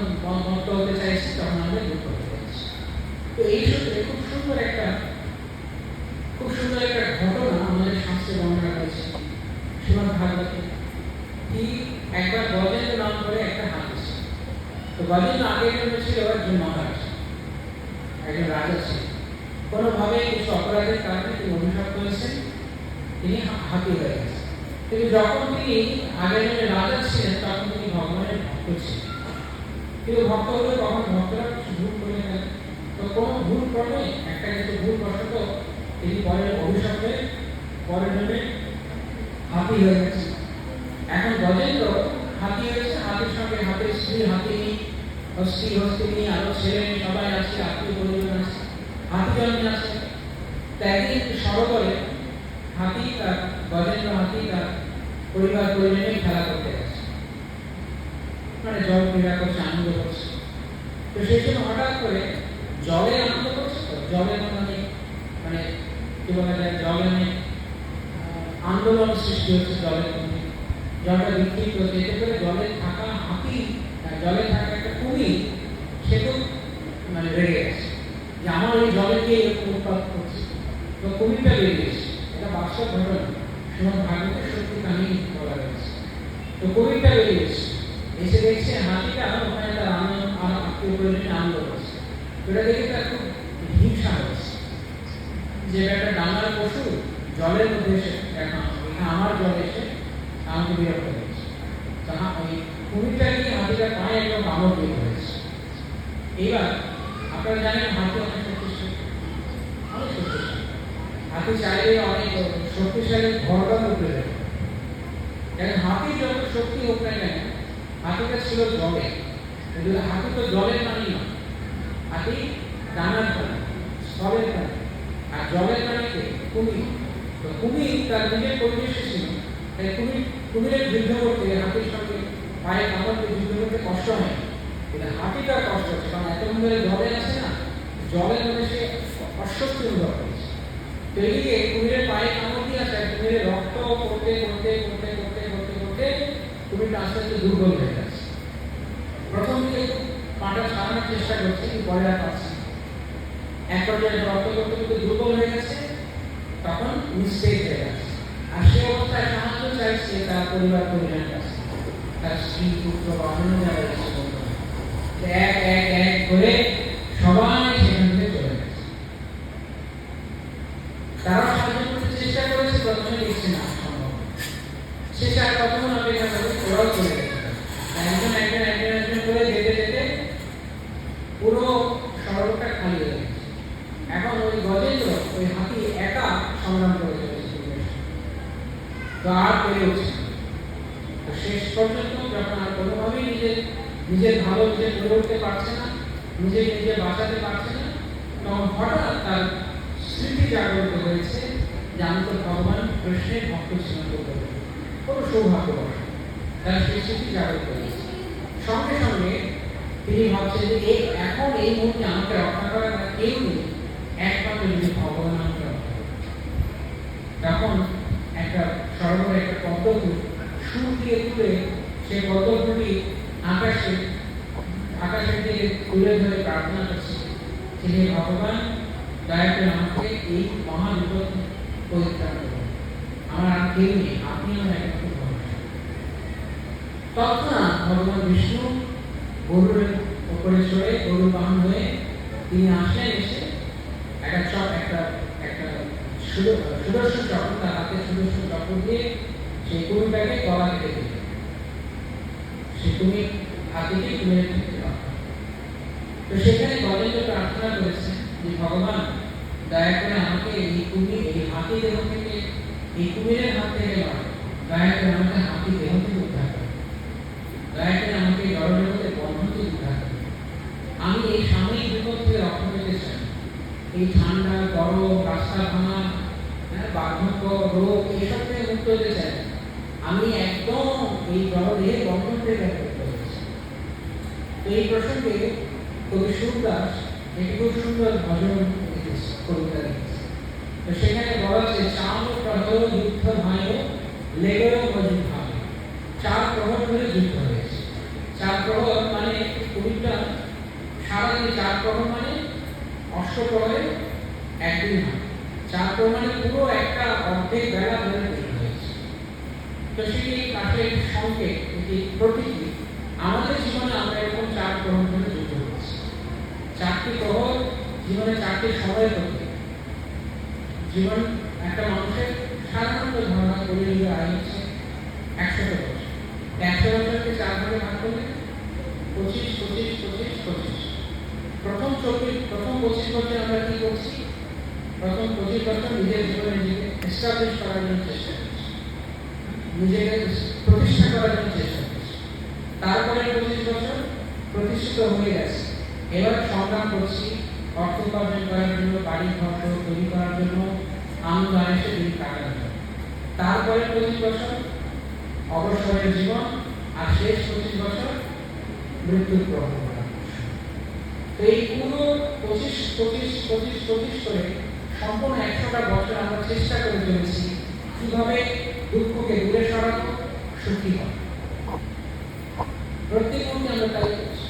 মত হতে চাইছি, তখন আমরা দুঃখ হতে চাইছি। তো এই সূত্রে খুব সুন্দর একটা ঘটনা আমাদের শাস্ত্রে বর্ণনা রয়েছে শ্রীমদ্ ভাগবতে। কি একবার গজেন্দ্র নাম করে একটা হাতি ছিল। তো গজেন্দ্র আগের জন্য ছিল একজন মহারাজ, একজন রাজা ছিল। কোনোভাবে কিছু অপরাধের কারণে তিনি অভিশপ্ত হয়েছেন, তিনি হাতি হয়ে গেছেন। কিন্তু যখন তিনি আগের জন্য রাজা ছিলেন তখন তিনি ভগবানের ভক্ত ছিলেন। কিন্তু ভক্ত হলে তখন ভক্তরা কিছু ভুল করে গেলেন। তো কোনো ভুল ক্রমে একটা কিছু ভুল বশত তিনি পরে অভিশাপে পরের জন্য হাতি হয়ে গেছে। এখন গজেন্দ্র হাতি হয়েছে, হাতির সঙ্গে হাতের স্ত্রী হাতিনী, হস্তিনী, আরো ছেলে সবাই আছে, আত্মীয় পরিজন আছে, হাতি জন্মে আছে। তো একদিন সরোবরে হাতি তার গজেন্দ্র হাতি তার পরিবার পরিজনে খেলা করতে গেছে, মানে জল ক্রীড়া করছে, আনন্দ করছে। তো সেই সময় হঠাৎ করে জলে আনন্দ করছে, তো জলের মানে কি বলা যায়, জলে আন্দোলন সৃষ্টি হচ্ছে, জলের মধ্যে জলটা বিক্ষিপ্ত হচ্ছে। এতে করে জলে থাকা হাতি, জলে থাকা একটা কুমির, সে তো মানে বেড়ে গেছে যে আমার ওই জলে গিয়ে এরকম উৎপাদ করছে। তো কুমিরটা বেড়ে গেছে, এটা বাস্তব ঘটনা, শ্রীমদ্ ভাগবতের সত্যি কাহিনী বলা হয়েছে। তো কুমিরটা বেড়ে গেছে, এসে দেখছে হাতিটা ওখানে তার আত্মীয় পরিজনে আনন্দ করছে। এটা দেখে তার খুব হিংসা হচ্ছে যে একটা ডাঙার পশু জলের মধ্যে এসে এখন আমার জলে এসে আমাকে বিরক্ত হয়েছে। ওই কুমিরটা গিয়ে হাতিটার পায়ে একদম কামড় দিয়ে হয়েছে। এইবার আপনারা জানেন হাতি অনেক শক্তিশালী, অনেক শক্তিশালী। হাতি চাইলে অনেক শক্তিশালী ঘরটা করতে যাবে। কারণ হাতির যত শক্তি হোক না কেন, হাতিটা ছিল জলে, হাতি তো জলের প্রাণী না, হাতি ডানার প্রাণী, স্থলের প্রাণী। আর জলের প্রাণীকে কুমির। তো কুমির তার নিজের পরিবেশে ছিল, তাই কুমিরের যুদ্ধ করতে, হাতির সঙ্গে পায়ে কামড় দিয়ে যুদ্ধ করতে কষ্ট হয়, কিন্তু হাতিটার কষ্ট হচ্ছে, কারণ এতক্ষণ ধরে জলে আছে না, জলের মধ্যে সে অস্বস্তি অনুভব করেছে। তো এদিকে কুমিরের পায়ে কামড় দিয়ে আসে, কুমিরের রক্ত করতে করতে করতে করতে করতে করতে কুমিরটা আস্তে আস্তে দুর্বল হয়ে যাচ্ছে। প্রথম দিকে পাটা ছাড়ানোর চেষ্টা করছে, কিন্তু পরে আর পাচ্ছে। এক পর্যায়ে রক্ত করতে করতে দুর্বল হয়ে গেছে, তখন নিস্তেজ হয়ে গেছে। আর সে অবস্থায় সাহায্য চাইছে তার পরিবার পরিজনের কাছে, তার স্ত্রী পুত্র বা অন্য যারা এসে বলতো, এক এক এক করে সবাই সেখান থেকে চলে গেছে। তারা সাহায্য করতে চেষ্টা করেছে, প্রথমে দেখছে না সম্ভব, শেষে আর কতক্ষণ অপেক্ষা করে ওরাও চলে গেছে। একজন একজন একজন একজন করে যেতে যেতে পুরো সড়কটা খালি হয়ে গেছে। এখন ওই গজেন্দ্র, ওই হাতি একা সংগ্রাম করে চলেছে, তো আর পেরে উঠছে। তো শেষ পর্যন্ত যখন আর কোনোভাবেই নিজের ভালো নিজে করে উঠতে পারছে না, নিজেকে নিজে বাঁচাতে পারছে না, তখন হঠাৎ তার স্মৃতি জাগ্রত হয়েছে যে আমি তো ভগবান কৃষ্ণের ভক্ত ছিলাম, কত সৌভাগ্যবশ তার সেই স্মৃতি জাগ্রত হয়েছে। সঙ্গে সঙ্গে তিনি ভাবছেন যে এখন এই মুহূর্তে আমাকে রক্ষা করার কেউ নেই, একমাত্র যদি ভগবান আমাকে রক্ষা করে। তখন একটা সরোবরে একটা পদ্মফুল সুর দিয়ে তুলে সে পদ্মফুলটি আকাশের দিকে তুলে ধরে প্রার্থনা করছে যে হে ভগবান, দয়া করে আমাকে এই মহাবিপদ পরিত্রাণ করুন, আমার আর কেউ নেই, আপনি আমার একমাত্র ভরসা। তৎক্ষণাৎ ভগবান বিষ্ণু গরুর উপরে চড়ে গরু বাহন হয়ে তিনি আসলেন, এসে একটা সুদর্শন চক্র, তার হাতে সুদর্শন চক্র দিয়ে সেই কুমিরটাকে গলা কেটে দিলেন। সে কুমির হাতিকে কুমিরের থেকে রক্ষা। তো সেখানে গজেন্দ্র প্রার্থনা করেছেন যে ভগবান, দয়া করে আমাকে এই হাতি দেহ থেকে, এই কুমিরের হাত থেকে নয়, দয়া করে আমাকে হাতি দেহ থেকে উদ্ধার করে, দয়া করে আমাকে জড়জগতের বন্ধন থেকে উদ্ধার করে। আমি এই সাময়িক বিপদ থেকে রক্ষা পেতে চাই। এই ঠান্ডা, গরম, রাস্তা ভাঙা, বার্ধক্য, রোগ, এসব থেকে মুক্ত হতে চাই। আমি একদম এই জড়দেহের বন্ধন থেকে মুক্ত হতে চাই। তো এই প্রসঙ্গে কবি সুরদাস একটি খুব সুন্দর ভজন লিখেছে, কবিতা লিখেছে। তো সেখানে বলা আছে, চাঁদ প্রহর যুদ্ধ ভাই লেগেও মজুদ ভাবে। 4 প্রহর ধরে যুদ্ধ হয়েছে। 4 প্রহর মানে কবিতা সারাদিন, 4 প্রহর মানে অষ্টপ্রহরে একদিন হয়। 4 প্রহর মানে পুরো একটা অর্ধেক বেলা ধরে যুদ্ধ হয়েছে। তো সেটি কাছে সংকেত, এটি প্রতীকী। আমাদের জীবনে আমরা এরকম 4 প্রহর ধরে যুদ্ধ করছি। 4টি প্রহর জীবনে 4টি সময় প্রতীক। জীবন একটা মানুষের সাধারণত ধারণা করে নিয়ে আইছে 100 বছর। 100 বছরকে 4 ভাগে ভাগ করলে 25, 25, 25, 25। প্রথম 25 বছর আমরা কি করছি? প্রথম 25 বছর নিজের জীবনে নিজেকে এস্টাবলিশ করার জন্য চেষ্টা করছি, নিজেকে প্রতিষ্ঠা করার জন্য চেষ্টা করছি। তারপরে 25 বছর প্রতিষ্ঠিত হয়ে গেছে, এবার সংগ্রাম করছি অর্থ উপার্জন করার জন্য, বাড়ি ঘর তৈরি করার জন্য, আনন্দ আয়েসে দিন কাটানোর জন্য। তারপরে 25 বছর অবসরের জীবন, আর শেষ 25 বছর মৃত্যুর প্রহর। তো এই পুরো 25 করে সম্পূর্ণ 100টা বছর আমরা চেষ্টা করে চলেছি কিভাবে দুঃখকে দূরে সরাবো, সুখী হবো। প্রত্যেক মুহূর্তে আমরা তাই করছি।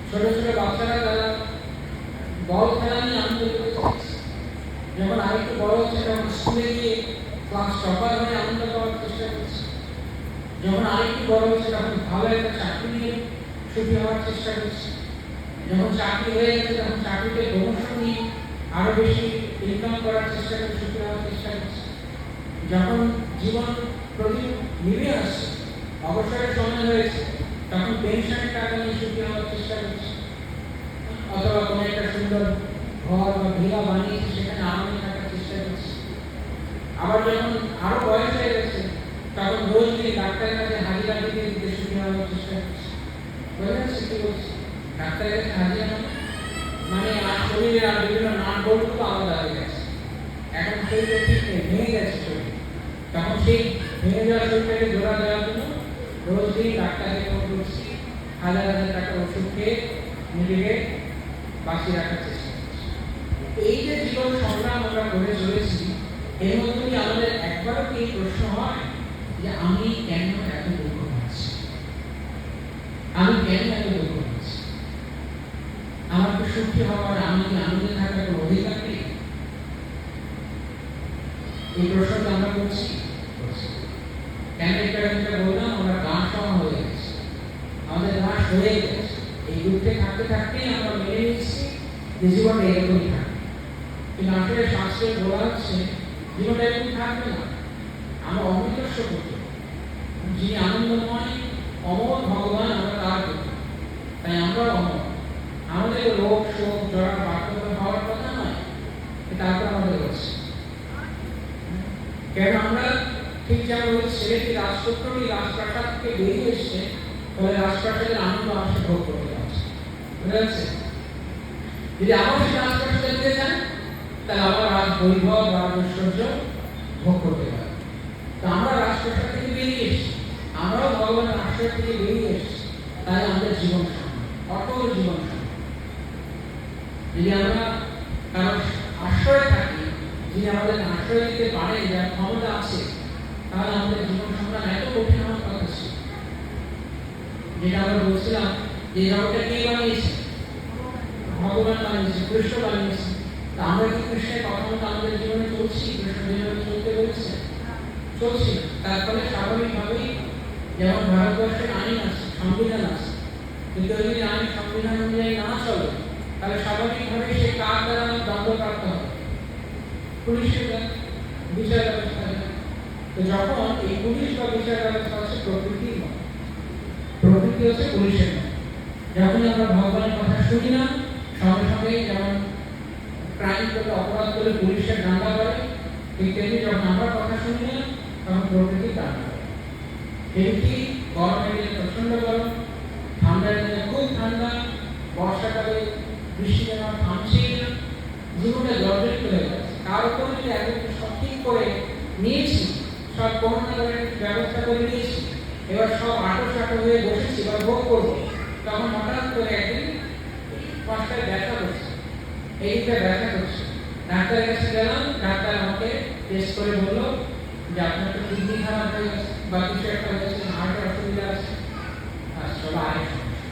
ছোট ছোট বাচ্চারা তারা বল খেলা নিয়ে আনন্দ করতে চাইছে, যখন আরেকটু বড় হচ্ছে তখন স্কুলে গিয়ে ক্লাস টপার হয়ে আনন্দ করার চেষ্টা করছে, যখন আরেকটু বড় হচ্ছে তখন ভালো একটা চাকরি নিয়ে সুখী হওয়ার চেষ্টা করছে, যখন চাকরি হয়ে গেছে তখন চাকরিতে প্রমোশন নিয়ে আরো বেশি ইনকাম করার চেষ্টা করে সুখী হওয়ার চেষ্টা করছে। যখন জীবন প্রদীপ নিভে আসছে, অবসরের সময় হয়েছে, তখন পেনশনের টাকা নিয়ে সুখী হওয়ার চেষ্টা করছে, অথবা কোনো একটা সুন্দর ঘর বা ভিলা বানিয়েছে সেখানে আনন্দ থাকার চেষ্টা করছে। আবার যখন আরো বয়স হয়ে গেছে তখন রোজ দিয়ে ডাক্তারের কাছে হাজিরা দিতে সুখী হওয়ার চেষ্টা করছে। বোঝা যাচ্ছে কি বলছি? ডাক্তারের কাছে হাজিরা মানে আর শরীরে আর বিভিন্ন নাট বল্টুকু আলাদা হয়ে গেছে, এখন শরীরে ঠিক নেই, ভেঙে গেছে শরীর। তখন সেই ভেঙে যাওয়া শরীরটাকে জোড়া দেওয়ার জন্য রোজ দিন ডাক্তারকে ফোন করছি, হাজার হাজার টাকা ওষুধ খেয়ে নিজেকে বাঁচিয়ে রাখার চেষ্টা করছি। এই যে জীবন সংগ্রাম আমরা করে চলেছি, এর মধ্যে আমাদের একবারও কি প্রশ্ন হয় যে আমি কেন এত দুঃখ পাচ্ছি, আমি কেন এত দুঃখ পাচ্ছি, আমার কি সুখী হওয়ার, আমি কি আনন্দে থাকার কোনো অধিকার নেই? এই প্রশ্নটা আমরা করছি কেন? এটা বললাম, আমরা গান শোনা হয়ে গেছে, আমাদের গান হয়ে গেছে। এই দুঃখে থাকতে থাকতেই আমরা মেনে নিচ্ছি যে জীবনটা এরকমই থাকবে। কিন্তু আসলে শাস্ত্রে বলা হচ্ছে জীবনটা এরকম থাকবে না। আমরা অমৃতস্ব করতে, যিনি আনন্দময় অমর ভগবান, আমরা তার করতে, তাই আমরা অমর। আমাদের রোগ শোক জড়া বার্ধক্য হওয়ার কথা নয়, তারপর আমাদের হচ্ছে কেন? আমরা ঠিক যেমন ওই ছেলেটি রাজপুত্রটি রাজপ্রাসাদ থেকে বেরিয়ে এসছে, ফলে রাজপ্রাসাদের আনন্দ আসে ভোগ করতে পারছে, বুঝা যাচ্ছে? যদি আবার সেই রাজপ্রাসাদে ফিরে যান, তাহলে আবার রাজ বৈভব, রাজ ঐশ্বর্য ভোগ করতে পারে। তো আমরা রাজপ্রাসাদ থেকে বেরিয়ে এসেছি, আমরাও ভগবানের আশ্রয় থেকে বেরিয়ে এসেছি, তাই আমাদের জীবন সম্মান, অটল জীবন সম্মান। যদি আমরা কারোর আশ্রয় থাকি, যিনি আমাদের আশ্রয় দিতে পারেন, যার ক্ষমতা আছে, তাহলে আমাদের জীবন সংগ্রাম এত কঠিন হওয়ার কথা ছিল। যেটা আমরা বলছিলাম যে জগৎটা কে বানিয়েছে? ভগবান বানিয়েছে, কৃষ্ণ বানিয়েছে। তা আমরা কি কৃষ্ণের কথা মতো আমাদের জীবনে চলছি? কৃষ্ণ যেভাবে চলতে বলছে চলছি না। তার ফলে স্বাভাবিকভাবেই যেমন ভারতবর্ষের আইন আছে, সংবিধান আছে, কিন্তু যদি আইন সংবিধান অনুযায়ী না চলে, তাহলে স্বাভাবিকভাবে সে কার দ্বারা দণ্ডপ্রাপ্ত হবে? পুলিশের বিচার ব্যবস্থা। তো যখন এই পুলিশ বা বিচার ব্যবস্থা হচ্ছে প্রকৃতির মতো, প্রকৃতি হচ্ছে পুলিশের মতো, যখন আমরা ভগবানের কথা শুনি না, সঙ্গে সঙ্গে যেমন ক্রাইম করলে, অপরাধ করলে পুলিশের ডান্ডা করে, ঠিক তেমনি যখন আমরা কথা শুনি না, তখন প্রকৃতি ডান্ডা করে। এমনি গরমের দিনে প্রচন্ড গরম, ঠান্ডার দিনে খুব ঠান্ডা, বর্ষাকালে বৃষ্টি যেন থামছেই না, জীবনটা জর্জরিত হয়ে গেছে। তার উপরে যদি একদিন সব ঠিক করে নিয়েছি, সব করোনা ব্যবস্থা করে নিয়েছি, এবার সব আটো হয়ে বসেছি, এবার ভোগ করবো, তখন হঠাৎ করে একদিন পাঁচটায় ব্যথা করছে, এইটা ব্যথা করছে, ডাক্তারের কাছে গেলাম, ডাক্তার আমাকে টেস্ট করে বললো যে আপনার তো কিডনি খারাপ হয়ে গেছে, বা কিছু একটা হয়েছে, হার্টের অসুবিধা আছে, আর সব আরেক সমস্যা,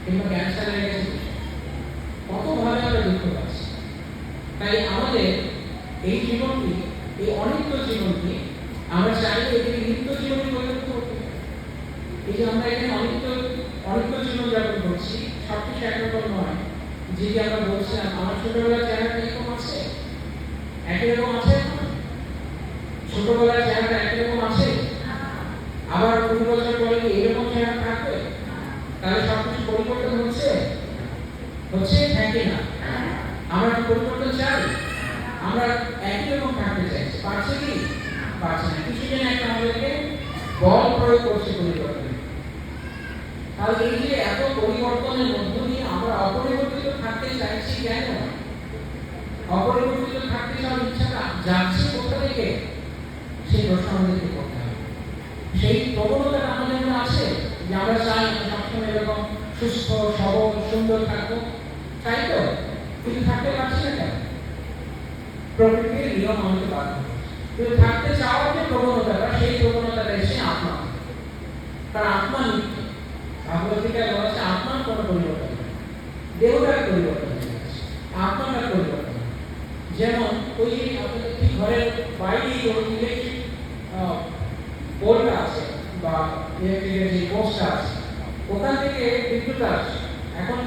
কিংবা ক্যান্সার হয়ে গেছে। কতভাবে আমরা দুঃখ পাচ্ছি। তাই আমাদের এই জীবনটি, এই অনিত্য জীবনটি আমরা চাইলে এটিকে নিত্য জীবনে পরিণত করতে পারি। এই যে আমরা এখানে অনিত্য জীবন যাপন করছি, সবকিছু একরকম নয়। যে আমরা বলছিলাম আমার ছোটবেলার চেহারাটা এরকম আছে, একই রকম আছে, ছোটবেলার চেহারাটা একই রকম আছে, আবার 20 বছর পরে কি এরকম চেহারা থাকবে? তাহলে সবকিছু পরিবর্তন হচ্ছে থাকে না। আমরা কি পরিবর্তন চাই? আমরা একই রকম থাকতে চাইছি, পারছে কি? পারছে না। কিছু জন একটা আমাদেরকে বল প্রয়োগ করছে পরিবর্তন। তাহলে এই যে এত পরিবর্তনের মধ্য দিয়ে আমরা অপরিবর্তিত থাকতে চাইছি কেন? অপরিবর্তিত থাকতে চাওয়ার ইচ্ছাটা যাচ্ছে কোথা থেকে? সেই প্রশ্ন আমাদেরকে করতে হবে। সেই প্রবণতা আমাদের মধ্যে আছে যে আমরা চাই সবসময় এরকম সুস্থ, সবল, সুন্দর থাকবো, তাই তো? কিন্তু থাকতে পারছি না কেন? প্রকৃতির নিয়ম আমাকে বাধ্য করছে। কিন্তু থাকতে চাওয়ার যে প্রবণতাটা, সেই প্রবণতাটা এসে আত্মা, তার আত্মা নিত্য। ভাগবতিকায় বলা হচ্ছে আত্মার কোনো পরিবর্তন নেই, দেহটার পরিবর্তন হয়ে গেছে, আত্মাটার পরিবর্তন। যেমন ওই আপনাদের ঠিক ঘরের বাইরেই ইলেকট্রিক পোলটা আছে বা ইলেকট্রিকের যে পোস্টটা আছে, ওখান থেকে বিদ্যুৎ আসছে। এখন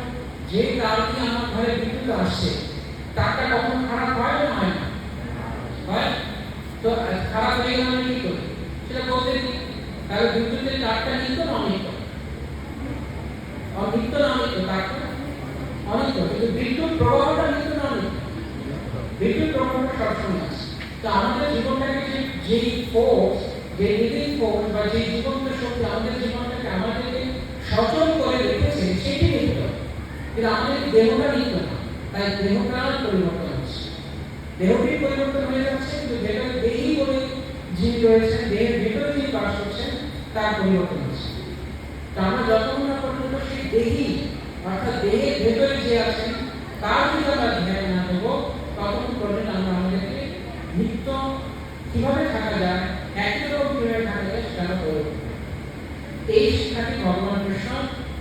যে তার দিয়ে আমার ঘরে বিদ্যুৎ আসছে, তারটা কখন খারাপ হয় না হয় না? হয়। তো খারাপ হয়ে গেলে আমি কি করি? সেটা বলতে দিই। তাহলে বিদ্যুতের তারটা নিত্য না অনিত্য? অনিত্য না অনিত্য? তারটা অনিত্য, কিন্তু বিদ্যুৎ প্রবাহটা নিত্য না অনিত্য? বিদ্যুৎ প্রবাহটা সবসময় আছে। তো আমাদের জীবনটাকে যেই ফোর্স, যে লিভিং ফোর্স বা যে জীবন্ত শক্তি আমাদের জীবনটাকে আমাদেরকে সচল করে রেখেছে, সেটি নিত্য। কিন্তু আমাদের দেহটা নিত্য না, তাই দেহটার পরিবর্তন হচ্ছে। দেহটির পরিবর্তন হয়ে যাচ্ছে, কিন্তু ভেতরে দেহী বলে যিনি রয়েছেন, দেহের ভেতরে যিনি বাস করছেন, তার পরিবর্তন হচ্ছে। তো আমরা যতক্ষণ না পর্যন্ত সেই দেহী, অর্থাৎ দেহের ভেতরে যে আছেন, তার যদি আমরা ধ্যান না দেবো, ততক্ষণ পর্যন্ত আমরা আমাদেরকে নিত্য কিভাবে থাকা যায়, একই রকম কিভাবে থাকা যায়, সেটা প্রয়োগ করি। এই শিক্ষাটি ভগবান কৃষ্ণ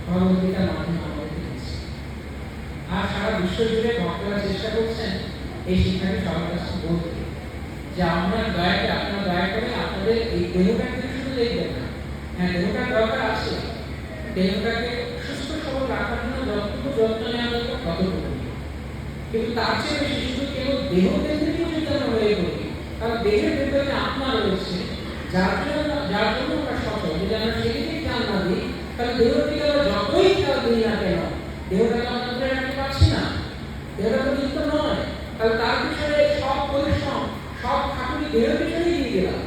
ভগবদ্গীতার মাধ্যমে আমাদেরকে দিচ্ছে। আর সারা বিশ্ব জুড়ে ভক্তরা চেষ্টা করছেন এই শিক্ষাটি সবার কাছে বলতে, যে আপনারা দয়া করে আপনাদের এই দেহটাকে শুধু দেখবেন না। হ্যাঁ, দেহটার দরকার আছে, দেহটাকে সুস্থ সবল রাখার জন্য যতটুকু যত্ন নেওয়া দরকার ততটুকু, কিন্তু তার চেয়ে বেশি শুধু কেবল দেহ কেন্দ্রিক যদি আমরা হয়ে পড়ি, তাহলে দেহের ভেতরে আত্মা রয়েছে, যার জন্য আমরা সচল। যদি আমরা সেদিকে খেয়াল না দিই, তাহলে দেহের দিকে আমরা যতই খেয়াল দিই না কেন, দেহটাকে আমরা ধরে রাখতে পারছি না। দেহটা তো নিত্য নয়, তাহলে তার পিছনে সব পরিশ্রম, সব খাটুনি দেহের পিছনে দিয়ে গেলাম।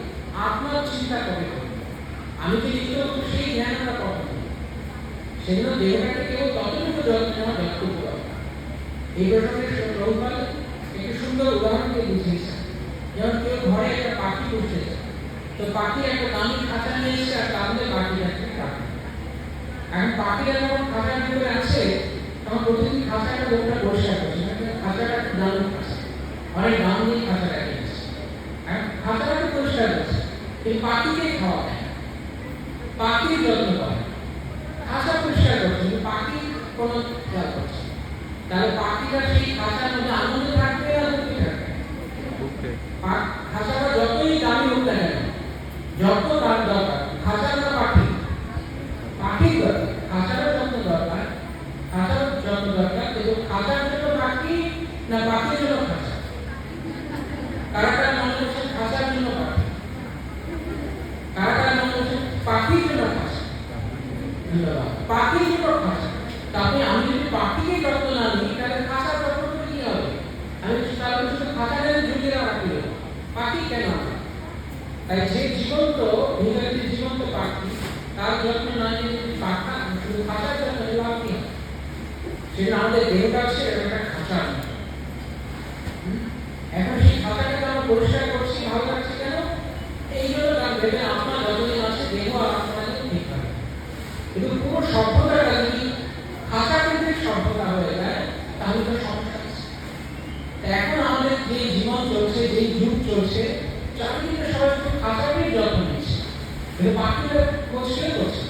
আত্মার চিন্তা কবে করবো? আমি যে নিত্য সেই ধ্যান আমরা কখন? সেজন্য দেহটাকে কেবল ততটুকু যত্ন নেওয়া যতটুকু দরকার। এই প্রসঙ্গে রঘুপাল একটি সুন্দর উদাহরণ দিয়ে বুঝিয়েছেন। যেমন কেউ ঘরে একটা পাখি পুষেছে, তো পাখি একটা দামি খাঁচা নিয়ে এসে আর তার মধ্যে পাখিটাকে রাখে। এখন পাখিরা যখন খাঁচার ভিতরে আছে তখন প্রতিদিন খাঁচাটা লোকটা পরিষ্কার করছে, খাঁচাটা দামি খাঁচা, অনেক দাম দিয়ে খাঁচাটা কিনেছে। এখন খাঁচাটাকে পরিষ্কার করছে, কিন্তু পাখিকে খাওয়া দেয়, পাখির যত্ন করে, খাঁচা পরিষ্কার করছে কিন্তু পাখি কোনো খেয়াল করছে। তাহলে পাখিটা সেই খাঁচার মধ্যে আনন্দ থাকবে আর দুঃখে থাকবে। খাঁচাটা যতই দামি হোক না কেন, যত তার দরকার, খাঁচার না পাখি, পাখির দরকার, খাঁচারও যত্ন দরকার, খাঁচারও যত্ন দরকার, কিন্তু খাঁচার জন্য পাখি না পাখির জন্য খাঁচা? কারা কারা মনে হচ্ছে খাঁচার জন্য পাখি? কারা কারা মনে হচ্ছে পাখির জন্য খাঁচা? পাখির জন্য খাঁচা। তাহলে আমি যদি পাখিকে যত্ন না নিই তাহলে খাঁচার যত্ন করে কি হবে? আমি তাহলে শুধু খাঁচাটা ঝুঁকিয়ে রাখি, পাখি কেন? তাই যে জীবন্ত ভূমিতে জীবন্ত পাখি তার যত্ন না নিয়ে যদি পাখা শুধু খাঁচার যত্ন লাভ কি? সেটা আমাদের দেহটা হচ্ছে একটা খাঁচা। এখন সেই খাঁচাটাকে আমরা পরিষ্কার করছি, ভালো লাগছে কেন? এই জন্য ভেবে আপনার যতদিন আছে দেহ আর আপনার ঠিক থাকে। কিন্তু পুরো সভ্যতাটা যদি খাঁচা কেন্দ্রিক সভ্যতা হয়ে যায় তাহলে তো সমস্যা আছে। এখন আমাদের যে জীবন চলছে, যে যুগ চলছে, চারিদিকে সবাই খাঁচাকেই যত্ন নিচ্ছে, কিন্তু পাখিরা কোশ্চেন করছে।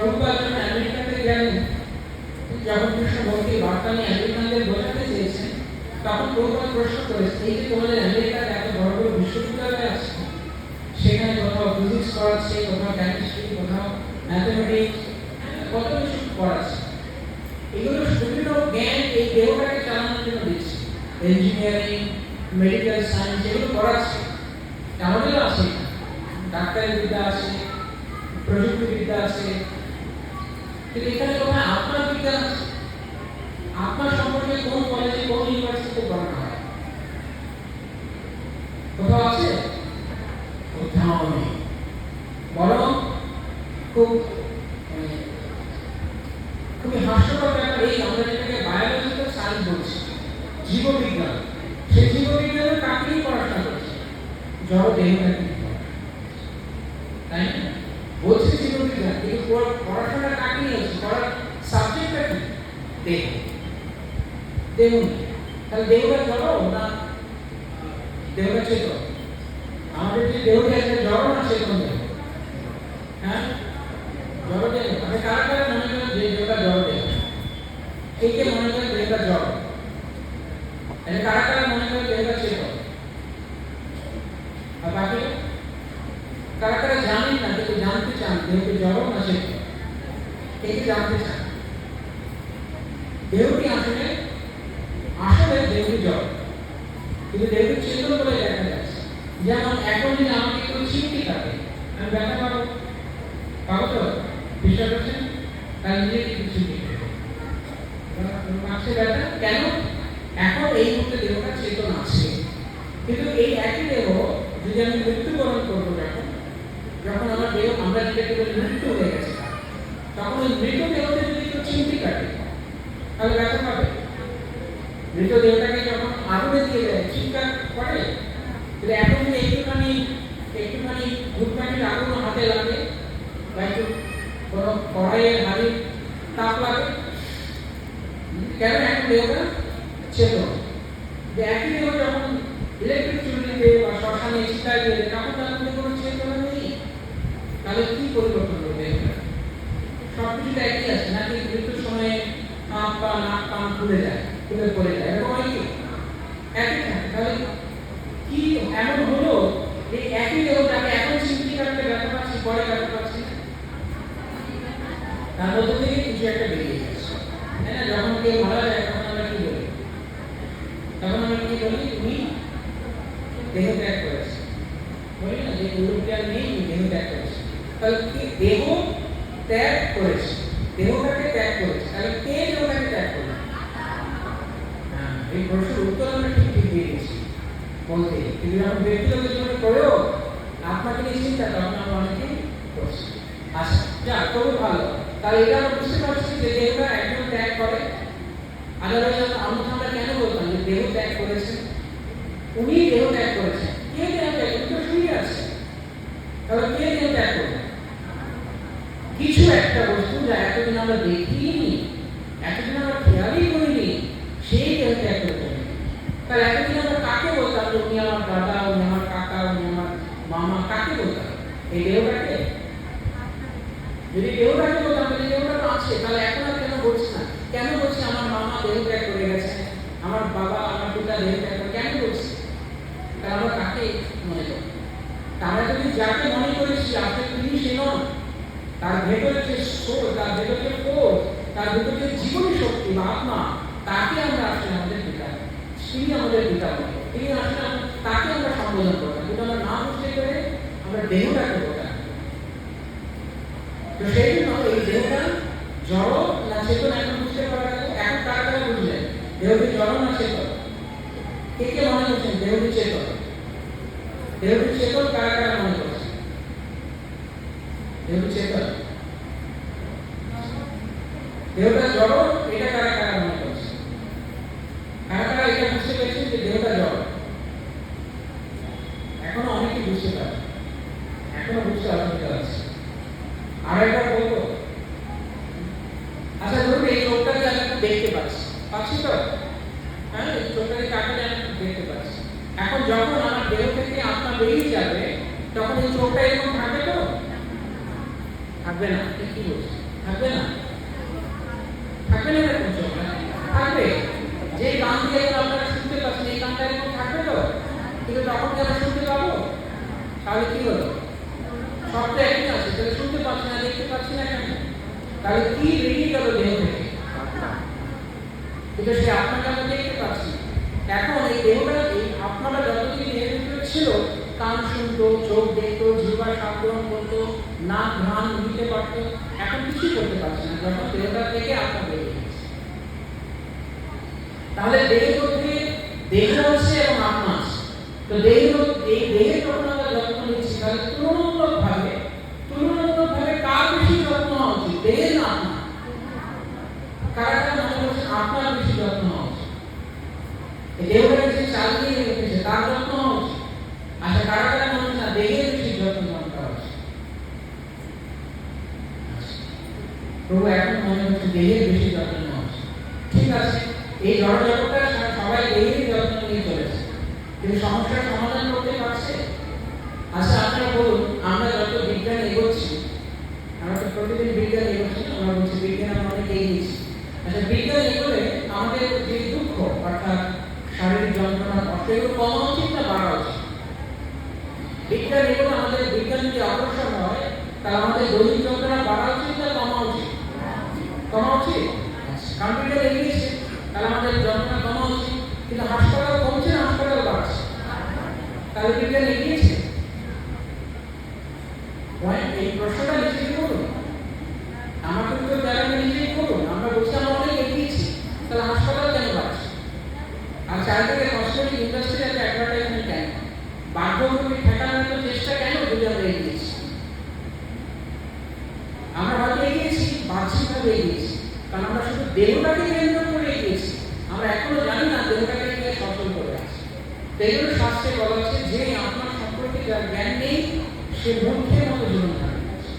প্রভুপাদ যখন আমেরিকাতে গেলেন, যখন কৃষ্ণ ভক্তি বার্তা নিয়ে আমেরিকানদের বোঝাতে চেয়েছেন, তখন প্রভুপাদ প্রশ্ন করেছে, এই যে তোমাদের আমেরিকাতে এত বড় বড় বিশ্ববিদ্যালয় আছে, সেখানে কোথাও ফিজিক্স পড়াচ্ছে, কোথাও কেমিস্ট্রি, কোথাও ম্যাথমেটিক্স, কত কিছু পড়াচ্ছে, এগুলো বিভিন্ন জ্ঞান এই দেহটাকে চালানোর জন্য দিচ্ছে। ইঞ্জিনিয়ারিং, মেডিকেল সায়েন্স এগুলো পড়াচ্ছে, আমাদেরও আছে, ডাক্তারি বিদ্যা আছে, প্রযুক্তিবিদ্যা আছে, কিন্তু এখানে কোথায় আপনার বিজ্ঞান আছে? আপনার সম্পর্কে কোন কলেজে কোন ইউনিভার্সিটিতে পড়ানো হয়? কোথাও আছে? কোথাও নেই। বরং খুবই হাস্যকর ব্যাপার এই, আমরা যেটাকে বায়োলজিক্যাল সায়েন্স বলছি, জীববিজ্ঞান, সেই জীববিজ্ঞানের কাকেই পড়াশোনা করছে, জড় দেহটাকে, তাই না? বলছে জীববিজ্ঞান, কিন্তু পড়াশোনা কাকে নিয়ে হচ্ছে, পড়ার সাবজেক্টটা কি? দেহ। দেহ নেই, তাহলে দেহটা জড় না দেহটা চেতন? আমাদের যে দেহটা একটা জড় না চেতন দেহ? হ্যাঁ, জড় দেহ। আমি কারা কারা মনে করেন যে দেহটা জড় দেহ? কে কে মনে করেন দেহটা জড়? কারা কারা মনে করেন দেহটা চেতন? আর বাকি কারা কারা জানেন না কিন্তু জানতে চান দেহটি জড় না চেতন? কে কে জানতে চান দেহটি আসলে দেহটি জড়, কিন্তু দেহটি চেতন বলে দেখা যাচ্ছে। যেমন এখন যদি আমাকে কেউ চিমটি কাটে, আমি ব্যথা পাবো, পাবো তো? বিশ্বাস করছেন? তার নিজে কিছু চিমটি মাসে ব্যথা কেন? এখন এই মুহূর্তে দেহটা চেতন আছে, কিন্তু এই একই দেহ যদি আমি মৃত্যুবরণ করবো, যখন আমার দেহ, আমরা যেটাকে বলি মৃত্যু হয়ে গেছে, তখন ওই মৃত দেহতে যদি কেউ চিমটি কাটে তাহলে ব্যথা পাবে? মৃত দেহটাকে যখন আগুনে দিয়ে দেয় চিৎকার করে, কিন্তু এখন যদি একটুখানি ধূপকাঠির আগুন হাতে লাগে বা একটু কোনো কড়াইয়ের হাড়ির তাপ লাগে, কেন? এখন দেহটা চেতন। যে একই দেহ যখন ইলেকট্রিক চুল্লিতে বা শ্মশানে চিতায় গেলে তখন তার মধ্যে কোনো চেতনা নেই, তাহলে কি পরিবর্তন করবে? সবকিছু একই আছে নাকি? মৃত্যুর সময়ে হাত পা নাক কান খুলে যায়, খুলে পড়ে যায়, এরকম হয় কি? একই থাকে। তাহলে কি এমন হলো এই একই দেহ যাকে এখন চিমটি কাটতে ব্যথা পাচ্ছি, পরে ব্যথা পাচ্ছি, তার মধ্যে থেকে কিছু একটা বেরিয়ে গেছে, তাই না? যখন কেউ মারা যায় তখন আমরা কি বলি? তখন আমরা কি বলি? তুমি দেহ ত্যাগ করেছে, বলি না যে গুরুটা নেই, দেহ ত্যাগ করেছে। তাহলে কি দেহ ত্যাগ করেছে, দেহটাকে ত্যাগ করেছে, তাহলে কে দেহটাকে ত্যাগ করবে? এই প্রশ্নের উত্তর আমরা ঠিক দিয়ে দিয়েছি বলতে, কিন্তু যখন ব্যক্তিগত জীবনে করেও আপনাকে নিয়ে চিন্তা, তখন আমরা অনেকেই করছি। আচ্ছা, যা খুবই ভালো। তাহলে এটা আমরা বুঝতে পারছি যে দেহটা একজন ত্যাগ করে, আদারওয়াইজ আমরা কেন বলতাম যে দেহ ত্যাগ করেছেন, উনি দেহ ত্যাগ করেছেন। কে দেহ ত্যাগ? উনি তো শুয়ে আছে, তাহলে কে দেহ ত্যাগ করবেন? কিছু একটা বস্তু যা এতদিন আমরা দেখিনি, এতদিন আমরা খেয়ালই করিনি, সেই দেহ ত্যাগ করতে হবে। তাহলে এতদিন আমরা কাকে বলতাম যে উনি আমার দাদা, উনি আমার কাকা, উনি আমার মামা? কাকে বলতাম? এই দেহটাকে? যদি দেহটাকে বলতাম, যদি দেহটা তো আছে, তাহলে এখন আর কেন বলছি না? কেন বলছি আমার মামা দেহ ত্যাগ করে গেছে, আমার বাবা, আমার পিতা দেহ ত্যাগ করে? কেন বলছি? তাহলে আমরা কাকে মনে করি? আমরা যদি যাকে মনে করেছি আসলে তিনি সে নন, তার ভেতরে যে সোল, তার ভেতরে যে ফোর্স, তার ভেতরে যে জীবনী শক্তি বা আত্মা, তাকে আমরা আসলে আমাদের পিতা, তিনি আমাদের পিতা বলি। তিনি আসলে তাকে আমরা সম্বোধন করতাম, কিন্তু আমরা না বুঝতে পেরে আমরা দেহটাকে বলতাম। তো সেই জন্য এই দেহটা জড় না চেতন এখন বুঝতে পারা গেল। এখন কারা কারা বুঝলেন দেহটি জড় না চেতন? কে কে মনে করছেন দেহটি চেতন? দেহটি চেতন কারা কারা মনে করছেন? দেহটি চেতন, দেহটা জড়, এটা কারা কারা মনে করছে? কারা কারা এটা বুঝতে পেরেছেন যে দেহটা জড়? এখনো অনেকে বুঝতে পারে, এখনো বুঝতে অসুবিধা আছে। আর একবার বলবো, আচ্ছা ধরুন এই চোখটাকে আমি দেখতে পাচ্ছি তো, হ্যাঁ, এই চোখটাকে কাটালে আমি দেখতে পাচ্ছি। এখন যখন আমার দেহ থেকে আত্মা বেরিয়ে যাবে, তখন এই চোখটা এরকম থাকবে তো? থাকবে না। কি বলছি? থাকবে না? থাকবে না এরকম চোখ? থাকবে। যে কান দিয়ে আপনারা শুনতে পাচ্ছেন, এই কানটা এরকম থাকবে তো? কিন্তু তখন কি আমরা শুনতে পাবো? তাহলে কি হলো? সবটা একই আছে, তাহলে শুনতে পাচ্ছি না, দেখতে পাচ্ছি না কেন? তাহলে কি বেরিয়ে গেল দেহ থেকে? কিন্তু সে আপনাকে আমরা দেখতে পাচ্ছি। এখন এই দেহটা, এই আপনারা যতদিন দেহের ভিতরে ছিল, কান শুনতো, চোখ দেখতো, জিহ্বা স্বাদ গ্রহণ করতো, নাক ঘ্রাণ নিতে পারতো, এখন কিছুই করতে পারছে না যখন দেহটা থেকে আপনার বেরিয়ে গেছে। তাহলে দেহের মধ্যে দেহ আছে এবং আত্মা আছে। তো এই দেহের যখন আমরা যত্ন নিচ্ছি, তাহলে তুলনামূলকভাবে কার বেশি যত্ন হওয়া উচিত? দেহের না আত্মা? কারা কারা মনে করছেন আপনার বেশি যত্ন হওয়া উচিত? দেহটাকে যে চাল দিয়ে রেখেছে তার যত্ন হওয়া উচিত? আচ্ছা, কারা কারা মনে হচ্ছে না দেহের বেশি যত্ন নেওয়া উচিত? প্রভু এখন মনে হচ্ছে দেহের বেশি যত্ন নেওয়া উচিত। ঠিক আছে, এই জড় জগৎটা সবাই দেহের যত্ন নিয়ে চলেছে, কিন্তু সমস্যার সমাধান করতে পারছে? আচ্ছা আপনারা বলুন, আমরা যত বিজ্ঞান এগোচ্ছি, আমরা তো প্রতিদিন বিজ্ঞান এগোচ্ছি, আমরা বলছি বিজ্ঞান আমরা অনেক এগিয়েছি। আচ্ছা, বিজ্ঞান এগোলে আমাদের যে দুঃখ, অর্থাৎ শারীরিক যন্ত্রণা, কষ্ট, এগুলো কমা উচিত না বাড়া উচিত? বিজ্ঞান এগোলে আমাদের বিজ্ঞান যদি অগ্রসর হয়, তাহলে আমাদের দৈনিক যন্ত্রণা বাড়া উচিত না কমা উচিত? কমা উচিত। কম্পিউটার এগিয়েছে, তাহলে আমাদের যন্ত্রণা কমা উচিত। কিন্তু হাসপাতাল কমছে না, হাসপাতাল বাড়ছে, তাহলে বিজ্ঞান এগিয়েছে? এই প্রশ্নটা নিজেই করুন, আমাকে তো যারা নিজেই করুন। আমরা বলছি আমরা অনেক এগিয়েছি, তাহলে হাসপাতাল কেন বাড়ছে? আর চারিদিকে কসমেটিক ইন্ডাস্ট্রি একটা অ্যাডভার্টাইজমেন্ট কেন? বাধ্যকরী ঠেকানোর তো চেষ্টা কেন যদি আমরা এগিয়েছি? আমরা হয়তো এগিয়েছি, বাহ্যিকভাবে এগিয়েছি, কারণ আমরা শুধু দেহটাকে কেন্দ্র করে এগিয়েছি। আমরা এখনো জানি না দেহটাকে নিয়ে সচল করে আছে। সেই জন্য শাস্ত্রে বলা হচ্ছে যে আপনার সম্পর্কে যার জ্ঞান নেই সে মূর্খের মতো জীবন ধারণ করছে,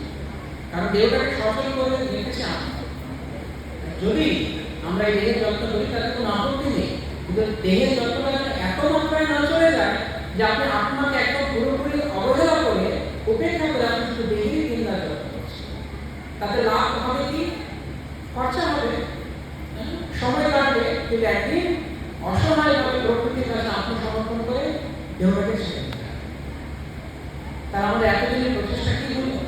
কারণ দেহটাকে সচল করে রেখেছে আমরা। যদি আমরা এই দেহের যত্ন করি তাহলে কোনো আপত্তি নেই, কিন্তু দেহের যত্নটা যেন এত মাত্রায় না চলে যায় যে আপনি আপনাকে একদম পুরোপুরি অবহেলা করে উপেক্ষা করে আপনি শুধু দেহেরই চিন্তা যত্ন করছেন। তাতে লাভ হবে কি? খরচা হবে, সময় লাগবে, কিন্তু একদিন অসহায়ভাবে প্রকৃতির কাছে আত্মসমর্পণ করে দেহটাকে ছেড়ে দিতে হবে। তার আমাদের এতদিনের প্রচেষ্টা কি হলো?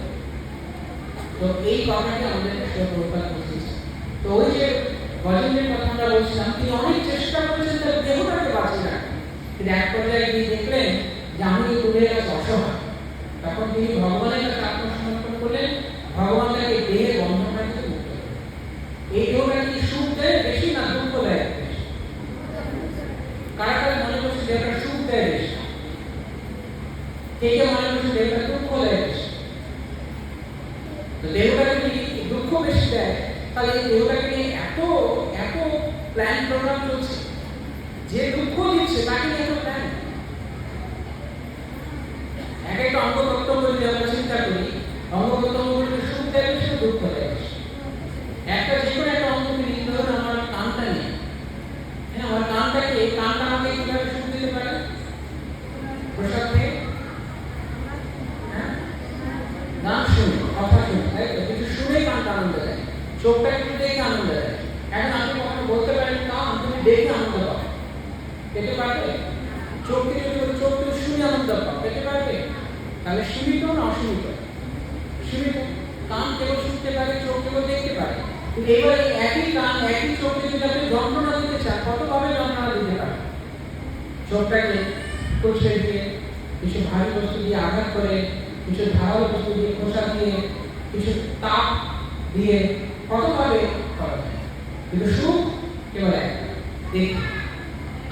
তো এই কথাকে আমাদেরকে প্রকাশ করতেছে। তো ওই যে গজেন্দ্রের কথা আমরা বলছিলাম, তিনি অনেক চেষ্টা করেছেন তার দেহটাকে বাঁচিয়ে রাখেন, কিন্তু এক পর্যায়ে গিয়ে দেখলেন যে আমি ডুবে গেছে অসহায়। তখন তিনি ভগবানের কাছে আত্মসমর্পণ করলেন, ভগবান তাকে দেহের বন্ধনটা থেকে মুক্ত করলেন। এই দেহটা কি সুখ দেয় বেশি না দুঃখ দেয় বেশি? কারা কারা মনে করছে দেহটা সুখ দেয় বেশি? কে কে মনে করছে দেহটা দুঃখ দেয় বেশি? তো দেহটাকে যদি দুঃখ বেশি দেয়, তাহলে এই দেহটাকে নিয়ে এত এত প্ল্যান প্রোগ্রাম চলছে। যে দুঃখ দিচ্ছে তাকে নিয়ে একটা প্ল্যান। এক একটা অঙ্গ প্রত্যঙ্গ যদি আমরা চিন্তা করি, অঙ্গ প্রত্যঙ্গগুলিকে সুখ দেয় বেশি, দুঃখ দেয় বেশি। একটা যে কোনো একটা অঙ্গকে নিতে হলে আমার কানটা নিয়ে, হ্যাঁ, আমার কানটা আমাকে কিভাবে সুখ দিতে পারে? প্রসাদ থেকে, হ্যাঁ, গান শুনে, কথা শুনে, তাই তো? কিছু শুনেই কানটা আনন্দ দেয়, চোখটা একটু দেখে আনন্দ দেয়। এখন আপনি কখনো বলতে পারেন কান তুমি দেখে আনন্দ পাও, পেতে পারবে? চোখকে যদি চোখ তুমি শুনে আনন্দ পাও, পেতে পারবে? তাহলে সীমিত না অসীমিত? সীমিত। কান কেবল শুনতে পারে, চোখ কেবল দেখতে পারে। কিন্তু এবার একই কান একই চোখকে যদি আপনি যন্ত্রণা দিতে চান, কতভাবে যন্ত্রণা দিতে পারে? চোখটাকে কষে দিয়ে, কিছু ভারী বস্তু দিয়ে আঘাত করে, কিছু ধারালো বস্তু দিয়ে খোসা দিয়ে, কিছু তাপ দিয়ে, কতভাবে করা যায়। কিন্তু সুখ কেবল এক, দেখে।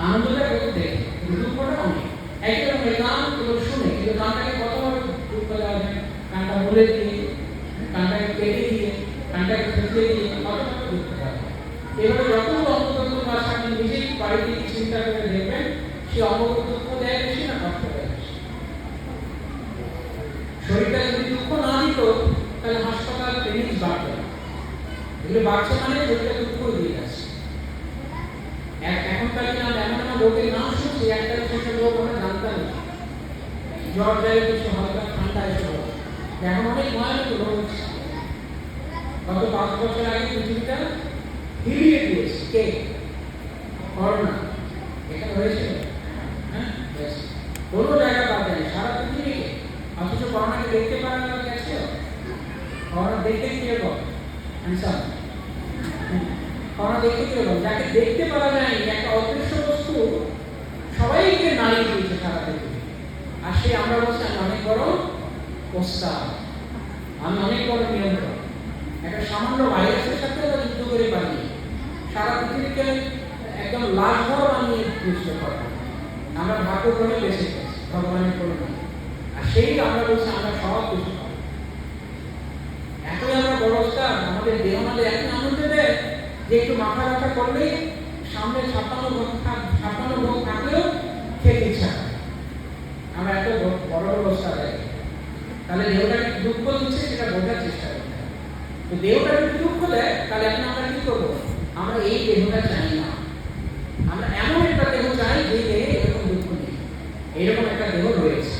আনন্দটা কেবল দেখে, কিন্তু দুঃখটা অনেক। একইরকম গান কেবল শুনে, কিন্তু গানটাকে কতভাবে দুঃখ দেওয়া যায়? কানটা বলে দিয়ে, কানটাকে কেটে দিয়ে, কানটাকে ফেঁচে দিয়ে, কতভাবে দুঃখ দেওয়া যায়। এভাবে যত অঙ্গতত্ত্ব ভাষা আপনি নিজেই বাড়িতে চিন্তা করে দেখবেন, সে অঙ্গত দুঃখ দেয় বেশি না কষ্ট দেয় বেশি? শরীরটা যদি দুঃখ না দিত, তাহলে হাসপাতাল ক্লিনিক বাড়ত না। এগুলো বাড়ছে মানে শরীরটা দুঃখ দিয়ে যাচ্ছে। এখনকার দিনে আমরা এমন এমন রোগের নাম শুনছি, একটা বিশেষ রোগ আমরা জানতাম না। জ্বর যায়, কিছু হালকা ঠান্ডা এসব, এখন অনেক ভয়ানক রোগ হচ্ছে। গত 5 বছর আগে পৃথিবীটা হিলিয়ে দিয়েছে কে? করোনা। এটা হয়েছে, হ্যাঁ, হয়েছে। কোনো জায়গা বাদ দেয়নি, সারা পৃথিবীকে। অথচ করোনাকে দেখতে পারা গেছে। করোনা দেখতে কিরকম? হ্যান্ডসাম। করোনা দেখতে কিরকম? যাকে দেখতে পারা যায়, একটা অদৃশ্য বস্তু সবাইকে নাড়িয়ে দিয়েছে সারা পৃথিবী। আর সে আমরা বলছি আমি অনেক বড় ওস্তাদ, আমি অনেক বড় নিয়ন্ত্রণ। একটা সামান্য ভাইরাসের সাথে আমরা যুদ্ধ করে পারি, সারা পৃথিবীকে একদম লাশঘর বানিয়ে বুঝতে পারবো। আমরা ভাগ্যক্রমে বেঁচে গেছি, ভগবানের করুণা। আর সেই আমরা বলছি আমরা সব কিছু পাবো। এতই আমরা বড় ওস্তাদ, আমাদের দেহ আমাদের এত আনন্দ দেয় যে একটু মাথা ব্যথা করলেই সামনে 56 ভোগ থাকলেও খেতে ইচ্ছা করে। আমরা এত বড় বড় ওস্তাদ আছি। তাহলে দেহটাকে দুঃখ দিচ্ছে সেটা বোঝার চেষ্টা করতে হবে। তো দেহটা যদি দুঃখ দেয়, তাহলে এখন আমরা কি করবো? আমরা এই দেহটা চাই না, আমরা এমন একটা দেহ চাই যে দেহে এরকম দুঃখ নেই। এরকম একটা দেহ রয়েছে,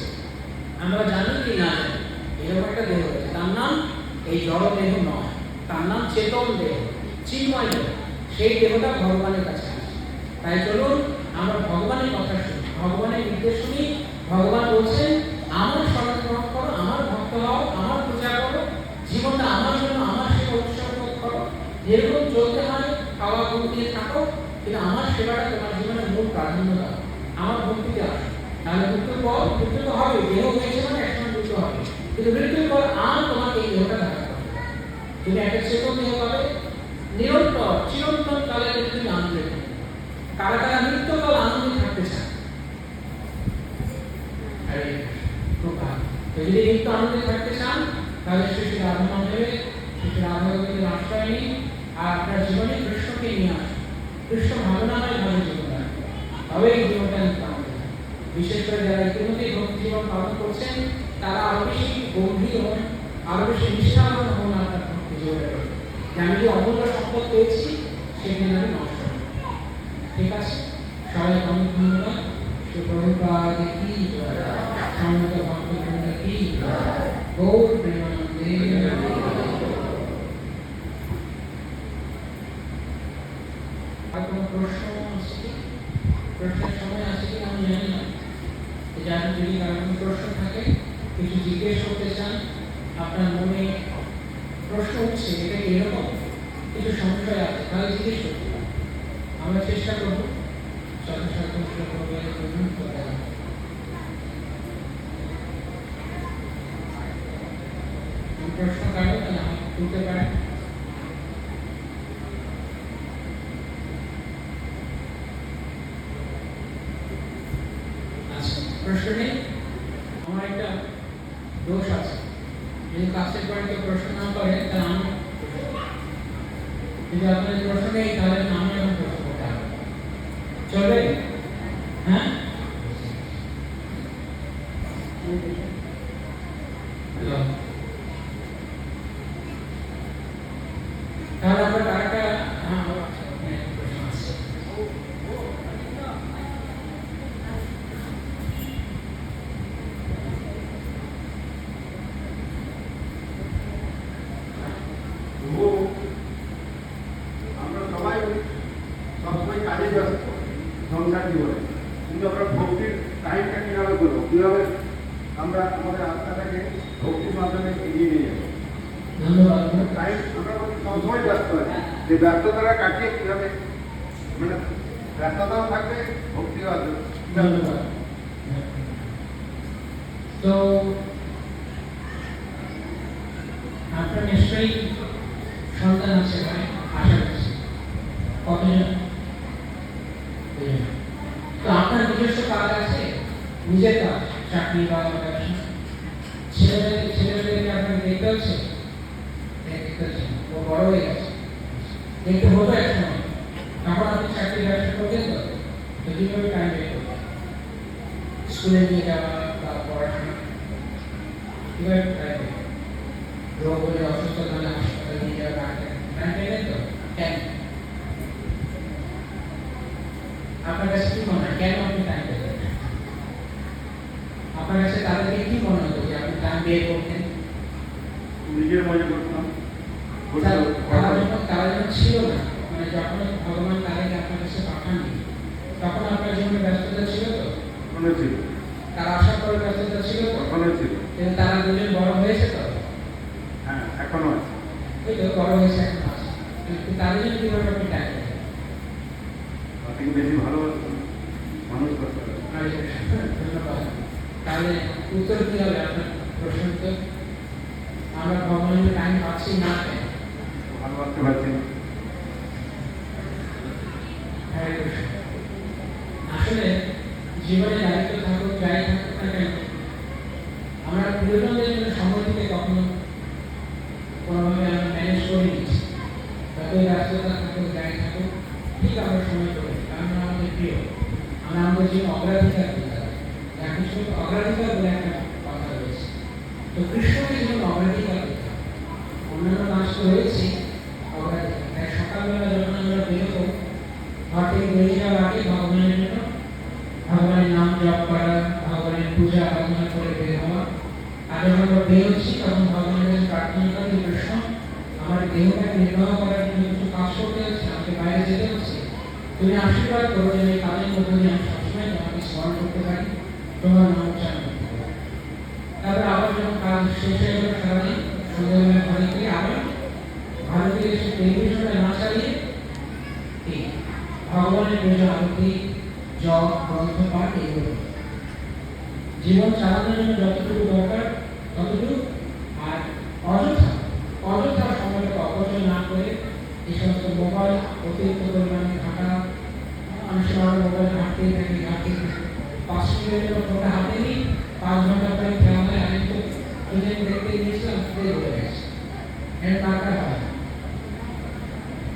আমরা জানি কি না জানি, এরকম একটা দেহ রয়েছে। তার নাম এই জড় দেহ নয়, তার নাম চেতন দেহ, চিন্ময় দেহ। সেই দেহটা ভগবানের কাছে আছে। তাই চলুন আমরা ভগবানের কথা শুনি, ভগবানের নির্দেশ শুনি। ভগবান বলছেন আমার শরণ গ্রহণ করো, আমার ভক্ত হও, আমার পূজা করো, জীবনটা আমার জন্য আমার সেবা উৎসর্গ করো। যেরকম চলতে হয় খাওয়া ঘুম দিয়ে থাকো, কিন্তু আমার সেবাটা তোমার জীবনের মূল প্রাধান্য দাও। আমার ভক্তিতে আসো। তাহলে মৃত্যুর পর মৃত্যু তো হবে, দেহ হয়েছে মানে একসময় মৃত্যু হবে, কিন্তু মৃত্যুর পর আর তোমাকে এই দেহটা ধারণ করতে হবে। তুমি একটা চেতন দেহ পাবে, নিরন্তর চিরন্তন কালে তুমি আনন্দে থাকবে। কারা কারা মৃত্যুকাল আনন্দে থাকতে চায়? যদি নিত্য আনন্দে থাকতে চান, তাহলে শ্রী রাধা দেবে, শ্রী রাধাকে আশ্রয় নিন, আর আপনার জীবনে কৃষ্ণকে নিয়ে আসুন। কৃষ্ণ ভাবনাময় ভাবে জীবন রাখবেন, তবে এই জীবনটা নিত্য আনন্দ। বিশেষ করে যারা ইতিমধ্যে ভক্তি জীবন পালন করছেন, তারা আরো বেশি গভীর হন, আরো বেশি নিষ্ঠাবান হন আপনার ভক্তি জীবনের। আমি যে অমূল্য সম্পদ পেয়েছি সেখানে আমি নষ্ট হব। ঠিক আছে, সবাই অনেক ধন্যবাদ। সুপ্রভুপাদ কি সমস্ত ভক্তবৃন্দ কি গৌর প্রেমানন্দে। আর কোনো প্রশ্ন আছে কি? প্রশ্নের সময় আছে কি আমি জানি না। যার যদি কারো কোনো প্রশ্ন থাকে, কিছু জিজ্ঞেস করতে চান, আপনার মনে প্রশ্ন উঠছে এটা এরকম কিছু সংশয় আছে, তাহলে জিজ্ঞেস করতে পারেন। আমরা চেষ্টা করবো প্রশ্ন কারো তাহলে আমাকে তুলতে পারেন। আচ্ছা, প্রশ্ন নেই। আমার একটা দোষ আছে, যদি কাছের পরে কেউ প্রশ্ন না করে তাহলে আমি, যদি আপনাদের প্রশ্ন নেই তাহলে আমি এখন প্রশ্ন করবো। চলবে? হ্যাঁ, তাহলে আমরা কারেক্টটা আমরা সবাই সবসময় কাজে ব্যস্ত সংসার জীবনে, কিন্তু আমরা ভক্তির টাইমটা কীভাবে করবো, কীভাবে আমরা আমাদের আত্মাটাকে ভক্তির মাধ্যমে এগিয়ে নিয়ে যাবো। ধন্যবাদ। টাইম আমরা সবসময় ব্যস্ত আছি, যে ব্যস্ততাটা কাটিয়ে কীভাবে, মানে ব্যস্ততাও থাকবে, ভক্তিও আসবে। ধন্যবাদ। তো আপনার নিশ্চয়ই সন্তান আছে, ভাই, আশা করছি। কতজন? তো আপনার নিজস্ব কাজ আছে, নিজের কাজ, চাকরি বা ব্যবসা? ছেলেমেয়েদেরকে আপনার দেখতে হচ্ছে, দেখতে হচ্ছে, ও বড় হয়ে গেছে, দেখতে হতো এক সময়, তখন আপনি চাকরি ব্যবসা করতেন, তো কিভাবে টাইম বের করতেন? স্কুলে নিয়ে যাওয়া বা পড়াশোনা কিভাবে টাইম বের করতেন? রোগ হলে, অসুস্থ হলে হাসপাতালে নিয়ে যাওয়া, টাইম পেলেন তো? কেন? আপনার কাছে কি মনে হয়, কেন আপনি টাইম পেলেন? আপনার কাছে তাদেরকে কি মনে হতো যে আপনি টাইম বের করতেন? নিজের মনে করতাম, তারা যখন ছিল না, মানে যখন ভগবান তাদেরকে আপনার কাছে পাঠাননি, তখন আপনার জীবনে ব্যস্ততা ছিল তো? মনে ছিল। তারা আসার পরে ব্যস্ততা ছিল তো? মনে ছিল। কিন্তু তারা দুজন বড় হয়েছে তো? হ্যাঁ, এখনো আছে। ওই তো বড় হয়েছে, এখন আছে, কিন্তু তাদের জন্য কিভাবে আপনি টাইম পেলেন? থেকে বেশি ভালোবাসি মানুষ করতে হবে। ধন্যবাদ। তাহলে উত্তর কি হবে আপনার প্রশ্ন? তো আমরা ভগবানের টাইম পাচ্ছি না, ভালোবাসতে পারছি না। আসলে জীবনে দায়িত্ব থাকুক, যাই থাকুক না কেন, আমরা প্রিয়জনদের জন্য সময় দিতে কখনো কোনোভাবে আমরা ম্যানেজ করে নিচ্ছি। যতই ব্যস্ততা থাকুক, যাই থাকুক, ঠিক আমরা সময় করে, কারণ আমাদের প্রিয়, আমরা আমাদের জীবন অগ্রাধিকার দিতে হবে। এখন শুধু অগ্রাধিকার বলে একটা কথা রয়েছে, তো কৃষ্ণকে জীবন অগ্রাধিকার দিতে হবে। অন্যান্য কাজ তো রয়েছে অগ্রাধিকার। তাই সকালবেলা যখন আমরা বেরোবো, ঘর থেকে বেরিয়ে যাওয়ার আগে ভগবানের জন্য, ভগবানের নাম জপ করা, ভগবানের পূজা আরাধনা করে বের হওয়া। আর যখন আমরা বেরোচ্ছি তখন ভগবানের কাছে প্রার্থনা করি, কৃষ্ণ, আমার দেহটাকে নির্বাহ করার জন্য কিছু কাজ করতে হচ্ছে, আমাকে বাইরে যেতে হচ্ছে, তুমি আশীর্বাদ করো যে এই কাজের মধ্যে দিয়ে আমি সবসময় তোমাকে স্মরণ করতে পারি, তোমার নাম উচ্চারণ করতে পারি। তারপরে আবার যখন কাজ শেষ হয়ে গেল, সারাদিন সন্ধ্যাবেলা ঘরে গিয়ে আবার ঘরে ফিরে এসে টেলিভিশনে না চালিয়ে ভগবানের পুজো, আরতি, জপ, গ্রন্থ পাঠ, এগুলো জীবন চালানোর জন্য যতটুকু দরকার ততটুকু। আর অযথা সময়টাকে অপচয় না করে এই সমস্ত মোবাইল অতিরিক্ত পরিমাণে ঘাঁটা, অনেক সময় মোবাইল ঘাঁটতেই থাকে। 5 মিনিটের জন্য ফোনটা হাতে নিই, 5 ঘন্টা পরে খেলা হয়, আমি তো দেখতে গিয়েছিলাম, হয়ে গেছে, এর দরকার হয়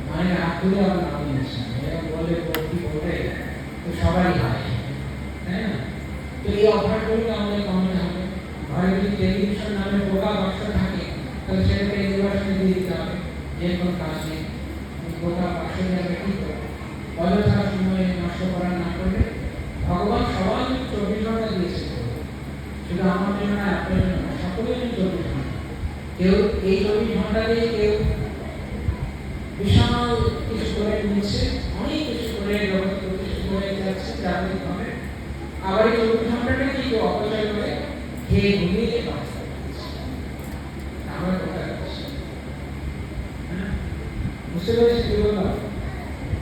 মানে হাত তুলে আমার নাম নিয়েছে, এরকম বলে ভর্তি করে তো সবাই হয়, তাই না? তো এই অভ্যাসগুলো আমাদের কমাতে হবে। ঘরে যদি টেলিভিশন নামে পোকা বাক্স থাকে, তাহলে সেটাকে নির্বাচনে দিয়ে দিতে হবে, যে কোনো কাজ নেই, পোকা বাক্স যাবে, কি করবে? অযথা সময় নষ্ট করা না করলে ভগবান সবাই 24 ঘন্টা দিয়েছে, শুধু আমার জন্য না, আপনার জন্য না, সকলের জন্য 24 ঘন্টা। কেউ এই 24 ঘন্টা দিয়ে কেউ বিশাল কিছু করে নিচ্ছে, অনেক কিছু করে জগৎ প্রতিষ্ঠিত হয়ে যাচ্ছে জাগতিকভাবে। আবার এই 24 ঘন্টাটা কি কেউ অপচয় করে খেয়ে ঘুমিয়ে আমরা কোথায় যাচ্ছি? বুঝতে পেরেছি কি বললাম?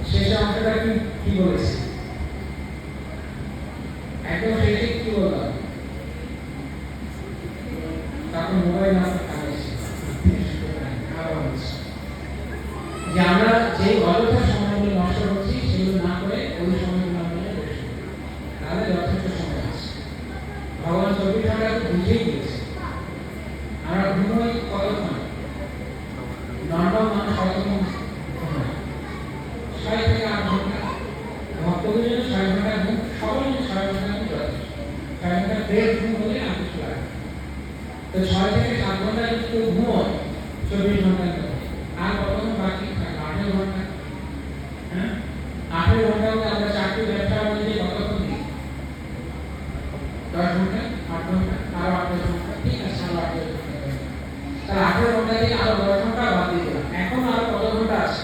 শেষ অংশটা কি বলেছি? একদম শেষে কি বললাম? তখন মোবাইল আমার কাছে যে আমরা যে অযথা সময়গুলো নষ্ট করছি সেগুলো না করে ওই সময়গুলো আমরা তাহলে যথেষ্ট সময় আছে। ভগবান 24 ঘন্টা বুঝেই দিয়েছে। আমরা ঘুমোই কতক্ষণ? নর্মাল মানুষ কতক্ষণ ঘুমায়? 6 থেকে 8 ঘন্টা। ভক্তদের জন্য তো 6 থেকে 7 ঘন্টা যদি কেউ ঘুমোয় 24 ঘন্টার মধ্যে, আর কতক্ষণ বাকি থাকে? 18 ঘন্টা। হ্যাঁ, 18 ঘন্টাতে আমরা চাকরি ব্যবসার মধ্যে কতক্ষণ দিই? 10 ঘন্টা, 8 ঘন্টা, আরো 8 ঘন্টা, ঠিক আছে, আরো 8 ঘন্টা। তাহলে 18 ঘন্টা থেকে আরো 10 ঘন্টা বাদ দিয়ে দিলাম। এখন আরো কত ঘন্টা আছে?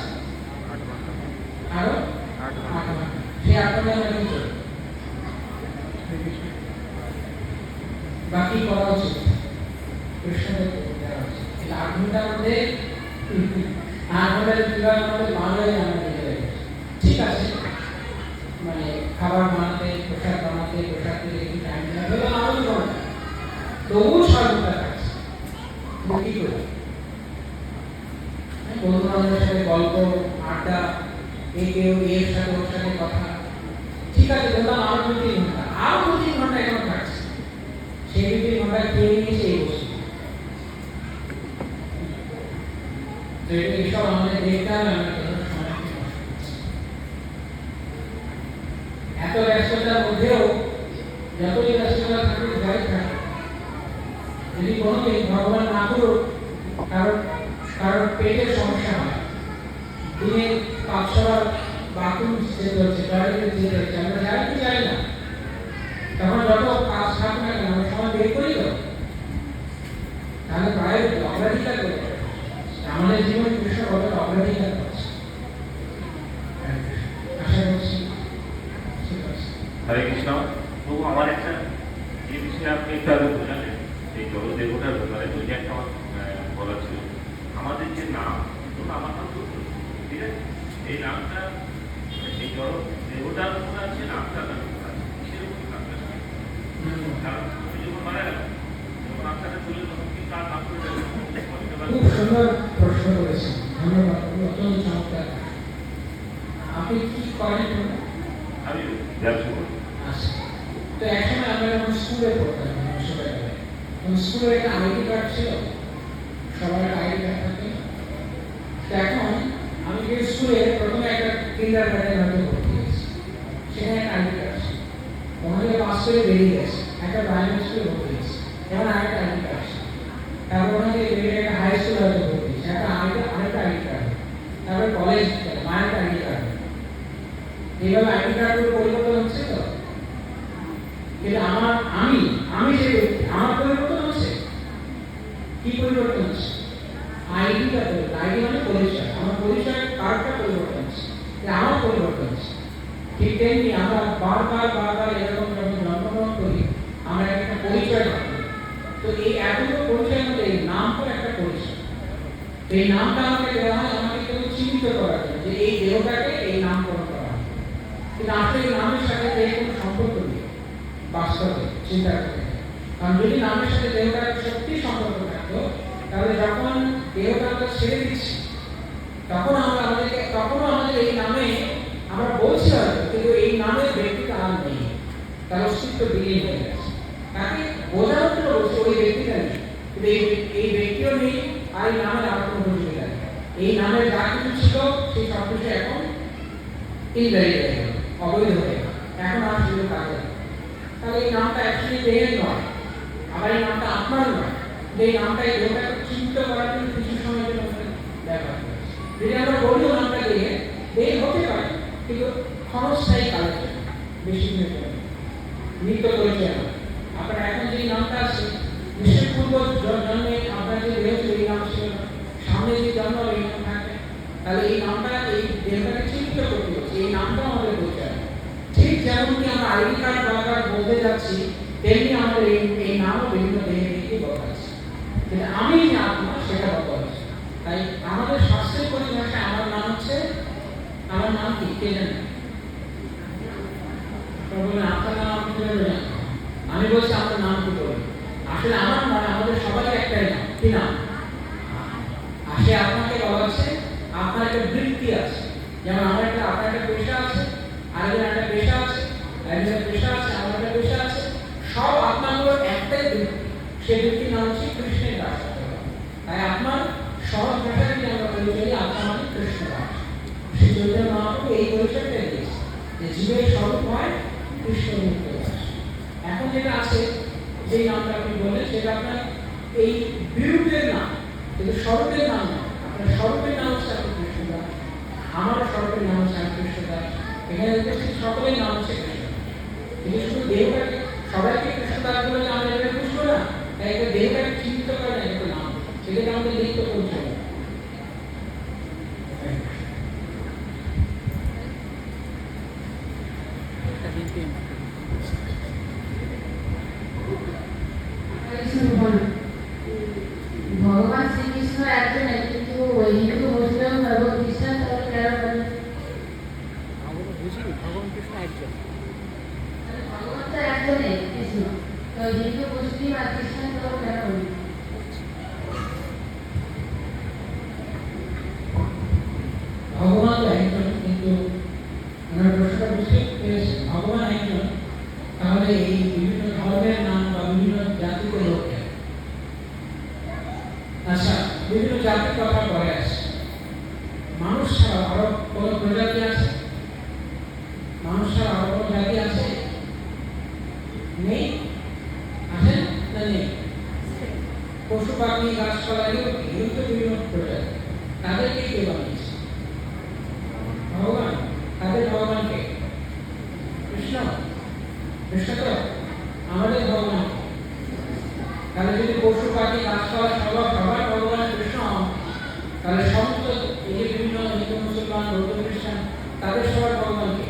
আরো 8 ঘন্টা। সেই 8 ঘন্টা আমরা কি করব? বাকি করা উচিত কৃষ্ণদেব দেওয়া উচিত। এই 8 ঘন্টার মধ্যে 8 ঘন্টার কিভাবে আমাদের বাংলায় আমরা নিজে ঠিক আছে, মানে খাবার বানাতে, পোশাক বানাতে, পোশাক থেকে একটু টাইম দেওয়া হলো আরো ঘন্টা, তবু 6 ঘন্টা থাকছে। কি করবো? বন্ধু বান্ধবের সাথে গল্প, আড্ডা, কেউ এর সাথে ওর সাথে কথা, ঠিক আছে, বললাম আরো 2-3 ঘন্টা, আরো 2-3 ঘন্টা এখন থাকছে। সেই 2-3 ঘন্টা খেয়ে নিয়েছে এই বস্তু। তো এইসব আমাদের দেখতে হবে, আমরা কেন সময় এত ব্যস্ততার মধ্যেও, যতই ব্যস্ততা থাকুক যাই থাকে, যদি কোনোদিন ভগবান না করুক কারণ পেটের সমস্যা হয়, দিনে 5-6 বার বাথরুম যেতে হচ্ছে, টয়লেটে যেতে হচ্ছে, আমরা যাই কি যাই না, তখন যত কাজ থাক না কেন আমরা সময় বের করি তো, তাহলে প্রায় অগ্রাধিকার করে আমাদের জীবনে কৃষ্ণ কত অগ্রাধিকার করছে। আশা করছি। হরে কৃষ্ণ। তো আমার একটা যে বিষয়ে আপনি একটু আগে বোঝালেন, এই জলদেবতার ব্যাপারে যদি একটা আমার বলা ছিল, আমাদের যে নাম, ধরুন আমার নাম তো, ঠিক আছে, এই নামটা এই জল দেবতার উপর আছে, নামটা তার উপর আছে, সেরকম নামটা কারণ আমি যখন মারা গেলাম, যখন নামটাকে তুলে তখন কি তার নাম করে যাবে? খুব সুন্দর প্রশ্ন করেছেন, ধন্যবাদ, অত্যন্ত চমৎকার। আপনি কি করেন? আমি ব্যবসা করি। আচ্ছা, তো একসময় আমরা যখন স্কুলে পড়তাম, ছোটবেলায়, তখন স্কুলের একটা আইডি কার্ড ছিল, সবার আইডি কার্ড থাকে। তো এখন আমি যে স্কুলে প্রথমে একটা কিন্ডারগার্টেন হয়তো ভর্তি হয়েছি, সেখানে একটা আইডি কার্ড ছিল, ওখানে পাস করে বেরিয়ে গেছে, একটা প্রাইমারি স্কুলে ভর্তি হয়েছে, এমন আরেকটা আইডি কার্ড ছিল, তারপর ওখান থেকে বেরিয়ে একটা হাই স্কুল হয়তো ভর্তি হয়েছে, আরেকটা আইডি কার্ড, তারপরে কলেজ মায়ের আইডি কার্ড। এইভাবে আইডি কার্ডগুলো পরিবর্তন হচ্ছে তো, কিন্তু আমি যে ব্যক্তি, আমার পরিবর্তন হচ্ছে। কি পরিবর্তন হচ্ছে? আইডিটা পরিবর্তন। আইডি মানে পরিচয়, আমার পরিচয় কার্ডটা পরিবর্তন হচ্ছে, আমার পরিবর্তন হচ্ছে। ঠিক তেমনি আমরা বারবার এরকম যখন জন্মগ্রহণ করি, আমরা একটা পরিচয় পাই। তো এই এতগুলো পরিচয়ের মধ্যে এই নামটা একটা পরিচয়। এই নামটা আমাকে দেওয়া হয় আমাকে কেউ চিহ্নিত করার জন্য, যে এই দেহটাকে এই নামকরণ করা হয়। কিন্তু আসলে এই নামের সাথে এর কোনো সম্পর্ক নেই বাস্তবে চিন্তা করতে। কারণ যদি নামের সাথে দেহটার সত্যি সম্পর্ক থাকতো, তাহলে যখন দেহটাকে ছেড়ে দিচ্ছি, তখনও আমাদের এই নামে আমরা বলছি হয়তো, কিন্তু এই নামের ব্যক্তিটা আর নেই, তার অস্তিত্ব বিলীন হয়ে গেছে। তাকে বোঝানোর জন্য বলছি ওই ব্যক্তিটা নেই, কিন্তু এই ব্যক্তিও নেই, আর এই নামের আর কোনো প্রয়োজনীয়তা নেই। এই নামের যা কিছু ছিল সেই সব কিছু এখন ইনভ্যালিড হয়ে গেল, অবৈধ হয়ে গেল, এখন আর সেগুলো কাজে লাগে। তাহলে এই নামটা অ্যাকচুয়ালি দেহের নয়, আবার এই নামটা আপনার নয়, এই নামটা এই দেহটাকে চিহ্নিত করার জন্য কিছু সময়ের জন্য ব্যবহার করেছে। যদি আমরা বলি নামটা দেহ হতে পারে, কিন্তু ক্ষণস্থায়ী কালের জন্য, বেশি দিনের জন্য, নিত্য পরিচয় নয়। আপনার এখন যে নামটা আছে, নিশ্চয় পূর্ব জন্মে আপনার যে দেহ ছিল এই নাম ছিল না, সামনে যে জন্ম এই নাম থাকে, তাহলে এই নামটা এই দেহটাকে চিহ্নিত করতে হচ্ছে, এই নামটা আমাদের পরিচয়। ঠিক যেমনটি আমরা আইডি কার্ড বারবার বলতে যাচ্ছি, তেমনি আমাদের এই নামও বিভিন্ন দেহে দেখে বদলাচ্ছে, কিন্তু আমি যে আত্মা সেটা বদলাচ্ছে। তাই আমাদের শাস্ত্রের পরিভাষায় আমার নাম হচ্ছে, আমার নাম কি কে জানেন? আপনার নাম আপনি কিভাবে জানেন? আমি বলছি আপনার নাম কি বলবেন? আসলে আমার নয়, আমাদের সবারই একটাই নাম। কি নাম? আসে আপনাকে বলা হচ্ছে আপনার একটা বৃত্তি আছে, যেমন আমার আপনার একটা পেশা আছে, আরেকজন একটা পেশা আছে, একজনের পেশা আছে, আমার একটা পেশা আছে, সব আপনাগুলো একটাই বৃত্তি, সেই বৃত্তির নাম হচ্ছে কৃষ্ণের দাস। তাই আপনার সহজ ভাষায় যদি আমরা পরিচয় আত্মা মানে কৃষ্ণ দাস। শ্রী চৈতন্য মহাপ্রভু এই পরিচয়টা দিয়েছে যে জীবের স্বরূপ হয় কৃষ্ণ মুক্ত দাস। এখন যেটা আছে, যে নামটা আপনি বললেন, সেটা আপনার এই বিরূপের নাম, কিন্তু স্বরূপের নাম নয়। আপনার স্বরূপের নাম হচ্ছে আপনি কৃষ্ণদাস, আমার স্বরূপের নাম হচ্ছে আমি কৃষ্ণদাস। এখানে দেখছি সকলের নাম হচ্ছে কৃষ্ণ, কিন্তু শুধু দেহটাকে সবাইকে কৃষ্ণদাস বলে আমরা এটা বুঝবো না, তাই একটা দেহটাকে চিহ্নিত করে না একটা নাম, সেটাকে আমাদের লিখতে করতে হবে। ভগবান শ্রীকৃষ্ণ একজন, কিন্তু হিন্দু মুসলিম এবং খ্রিস্টান তাহলে কেন বলেন? ভগবান কৃষ্ণ একজন, ভগবান তো একজনই কৃষ্ণ, তো হিন্দু মুসলিম আর খ্রিস্টান তাহলে কেন বলেন? ভগবান তো একজন, কিন্তু আমরা প্রশ্নটা বুঝতে পেরেছি ভগবান একজন, তাহলে এই বিভিন্ন ধর্মের নাম বা বিভিন্ন জাতিতে লোক কেন? আচ্ছা, বিভিন্ন জাতির কথা পরে আসে। মানুষ ছাড়া আরো কোনো প্রজাতি আছে? মানুষ ছাড়া আরো কোনো জাতি আছে? নেই? আছে না নেই? পশু পাখি গাছপালা এগুলো তো বিভিন্ন প্রজাতি, তাদেরকে কে বানিয়েছে? ভগবান। তাদের ভগবানকে কৃষ্ণ, কৃষ্ণ তো আমাদের ভগবান। তাহলে যদি পশু পাখি গাছপালা সবার ভগবান কৃষ্ণ, তাহলে সমস্ত এই যে বিভিন্ন হিন্দু মুসলমান বৌদ্ধ খ্রিস্টান তাদের সবার ভগবানকে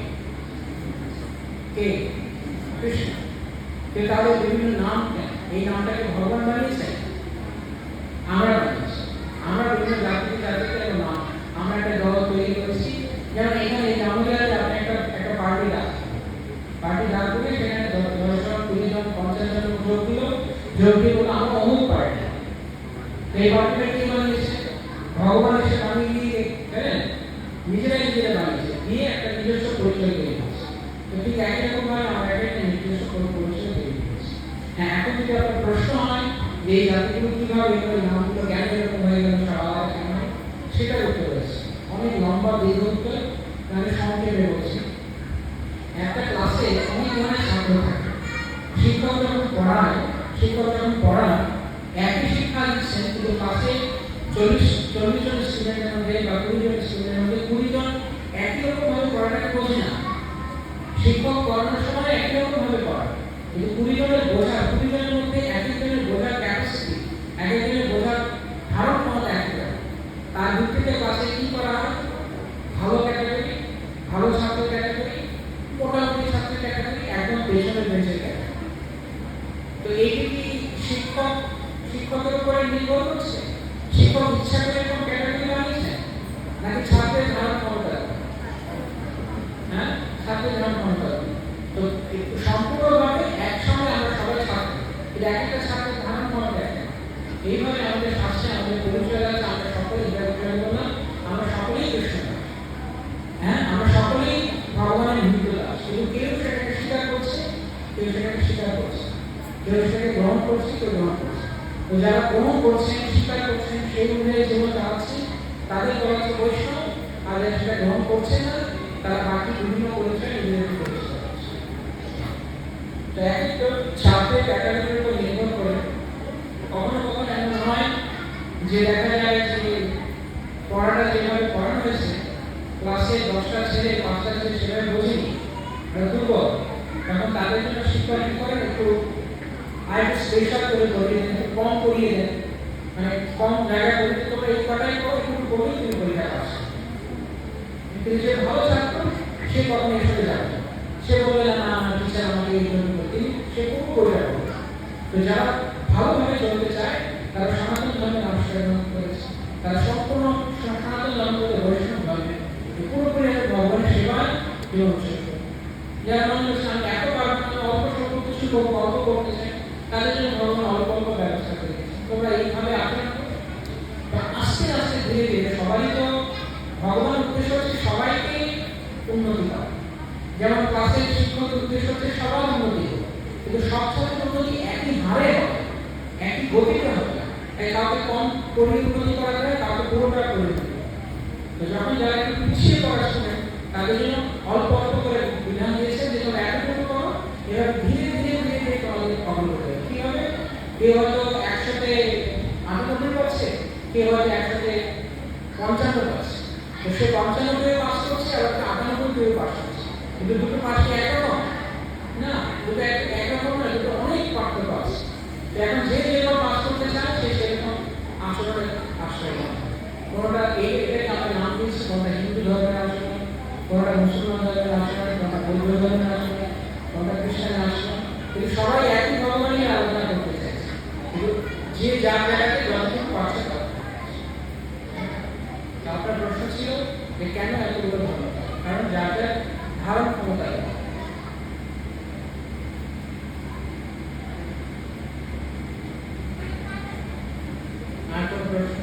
কে? কৃষ্ণ। কে তাদের বিভিন্ন নাম কেন? এই নামটাকে ভগবান বানিয়েছে? আমরা বানিয়েছি। আমরা বিভিন্ন জাতিতে নাম আমরা একটা দল তৈরি করেছি। যেমন এখানে এই জামুরিয়াতে আপনি একটা পার্টি ডাক করে সেখানে 10 জন 20 জন 50 জন যোগ দিয়ে বলে আমরা অমুক পার্টি। এই পার্টিটা কি বানিয়েছে? ভগবান এসে বানিয়ে দিয়ে নিজেরা বানিয়েছে, দিয়ে একটা নিজস্ব পরিচয় তৈরি করেছে। তো ঠিক একই রকম ভাবে আমরা একটা নিজস্ব পরিচয় তৈরি করেছি। হ্যাঁ, এখন যদি আপনার প্রশ্ন হয় যে এই জাতিগুলো কিভাবে এগুলো নামগুলো জ্ঞান এরকম হয়ে গেল সব আলাদা কেন, সেটার উত্তর রয়েছে অনেক লম্বা দীর্ঘ উত্তর। আমি সংক্ষেপে বলছি। একটা ক্লাসে অনেক ধরনের ছাত্র থাকে। শিক্ষক যখন পড়ান একই শিক্ষা দিচ্ছেন, কিন্তু ক্লাসে 40 জন স্টুডেন্টের মধ্যে বা 20 জন স্টুডেন্টের মধ্যে 20 জন একই রকম ভাবে পড়াটাকে বোঝে না। শিক্ষক পড়ানোর সময় একই রকম ভাবে পড়ায়, কিন্তু 20 জনের মধ্যে এক একজনের বোঝার ক্যাপাসিটি, এক একজনের বোঝার ধারণ ক্ষমতা একই রকম। তার ভিত্তিতে ক্লাসে কি করা হয়? ভালো ক্যাটাগরি, ভালো ছাত্র ক্যাটাগরি, মোটামুটি ছাত্র ক্যাটাগরি, একদম পেছনের বেঞ্চের ক্যাটাগরি। তো এইটি কি শিক্ষকের উপরে নির্ভর করছে? শিক্ষক ইচ্ছা করে কোন ক্যাটাগরি বানিয়েছে, নাকি ছাত্রের ধারণ ক্ষমতা? হ্যাঁ, ছাত্রের ধারণ ক্ষমতা। তো সম্পূর্ণভাবে একসঙ্গে আমরা সবাই ছাত্র, কিন্তু এক একটা ছাত্রের ধারণ ক্ষমতা এক। এইভাবে আমাদের শাস্ত্রে আমাদের পরিচয় আছে, আমরা সকলে না, আমরা সকলেই কৃষ্ণ। হ্যাঁ, আমরা সকলেই ভগবানের ভক্ত দাস। কিন্তু কেউ সেটাকে স্বীকার করছে, কেউ সেটাকে স্বীকার করছে, কেউ সেটাকে গ্রহণ করছে, কেউ গ্রহণ করছে। তো যারা গ্রহণ করছেন, স্বীকার করছেন, সেই অনুযায়ী জীবন চালাচ্ছে, তাদের বলা হচ্ছে বৈষ্ণব। আর যারা সেটা গ্রহণ করছে না, তারা বাকি বিভিন্ন পরিচয় নিজেদের পরিচয় করছে। তো এক একটা ছাত্রের ক্যাটাগরির উপর নির্ভর করে কখনো কখনো এমন হয় যে দেখা যায় যে পড়াটা যেভাবে পড়ানো হয়েছে, ক্লাসে 10টা ছেলে 5টা ছেলে সেভাবে বোঝেনি, দুর্বল, তখন তাদের জন্য শিক্ষক কি করেন, একটু আরেকটু স্পেশাল করে পড়িয়ে দেন, একটু কম পড়িয়ে দেন, মানে কম জায়গা পড়িয়ে তোমরা এই কটাই করো, একটু পড়িয়ে তুমি পরীক্ষা পাস। কিন্তু যে ভালো ছাত্র সে কখনো এসে যাবে, সে বলবে না আমার টিচার আমাকে এই জন্য করতে, সে খুব পরীক্ষা করবে। তো যারা ভালোভাবে চলতে চায় তারা সনাতন ধর্মের আবিষ্কার করেছে, তারা সম্পূর্ণ সনাতন ধর্মকে বৈষ্ণব ধর্মে পুরোপুরি ভগবানের সেবায় জীবন উৎসর্গ করে। যারা মনে করছে আমি এত পারবো না, অল্প স্বল্প কিছু করবো, অল্প করতে চাই, তাদের জন্য ভগবান অল্প অল্প ব্যবস্থা করে দিয়েছে। তোমরা এইভাবে আচরণ করো, আস্তে আস্তে ধীরে ধীরে সবাই তো ভগবানের উদ্দেশ্য হচ্ছে সবাইকে উন্নতি করা। যেমন ক্লাসের শিক্ষকের উদ্দেশ্য হচ্ছে সবার উন্নতি হোক, কিন্তু সব ছাত্রের উন্নতি একই হারে হবে, একই গতিতে হবে না। তাই কাউকে কম করে উন্নতি করা যায়, কাউকে পুরোটা করে দিতে। তো যখন যারা একটু পিছিয়ে পড়া শোনেন, তাদের জন্য অল্প অল্প করে বিধান দিয়েছে যে তোমরা এতটুকু করো, এবার ধীরে ধীরে ধীরে ধীরে তোমাদের অগ্রগতি হবে। কি হবে? কেউ হয়তো 100তে 95 পাস করছে আর একটা 98 পাস করছে, কিন্তু দুটো পাশে একরকম না, দুটো একরকম না, দুটো অনেক পার্থক্য আছে। তো এখন যে যেরকম পাস করতে চায় সে সেরকম আসলে আশ্রয় নেয়। কোনোটা এটাকে আমরা নাম দিয়েছি, কোনোটা হিন্দু ধর্মের আশ্রয়, কোনোটা মুসলমান ধর্মের আশ্রয়, কোনোটা বৌদ্ধ ধর্মের আশ্রয়, কোনোটা খ্রিস্টানের আশ্রয়, কিন্তু সবাই একই ভগবানই আলোচনা করতে চাইছে, কিন্তু যে যার জায়গাতে যতটুকু পারছে ততটুকু। আপনার প্রশ্ন ছিল যে কেন এতগুলো ধর্ম? কারণ যার যার ধারণ ক্ষমতা নেই। আর কোনো প্রশ্ন?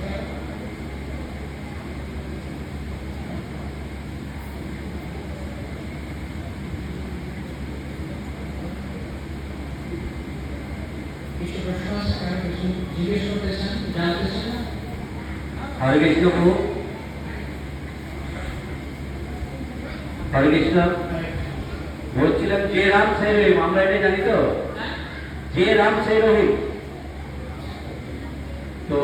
কিছু প্রশ্ন আছে, কারণ কিছু জিজ্ঞেস করতে চান, জানতে চান? হরে কৃষ্ণ প্রভু, হরে কৃষ্ণ। বলছিলাম যে রাম সে রহিম, আমরা এটা জানি তো, যে রাম সে রহিম। তো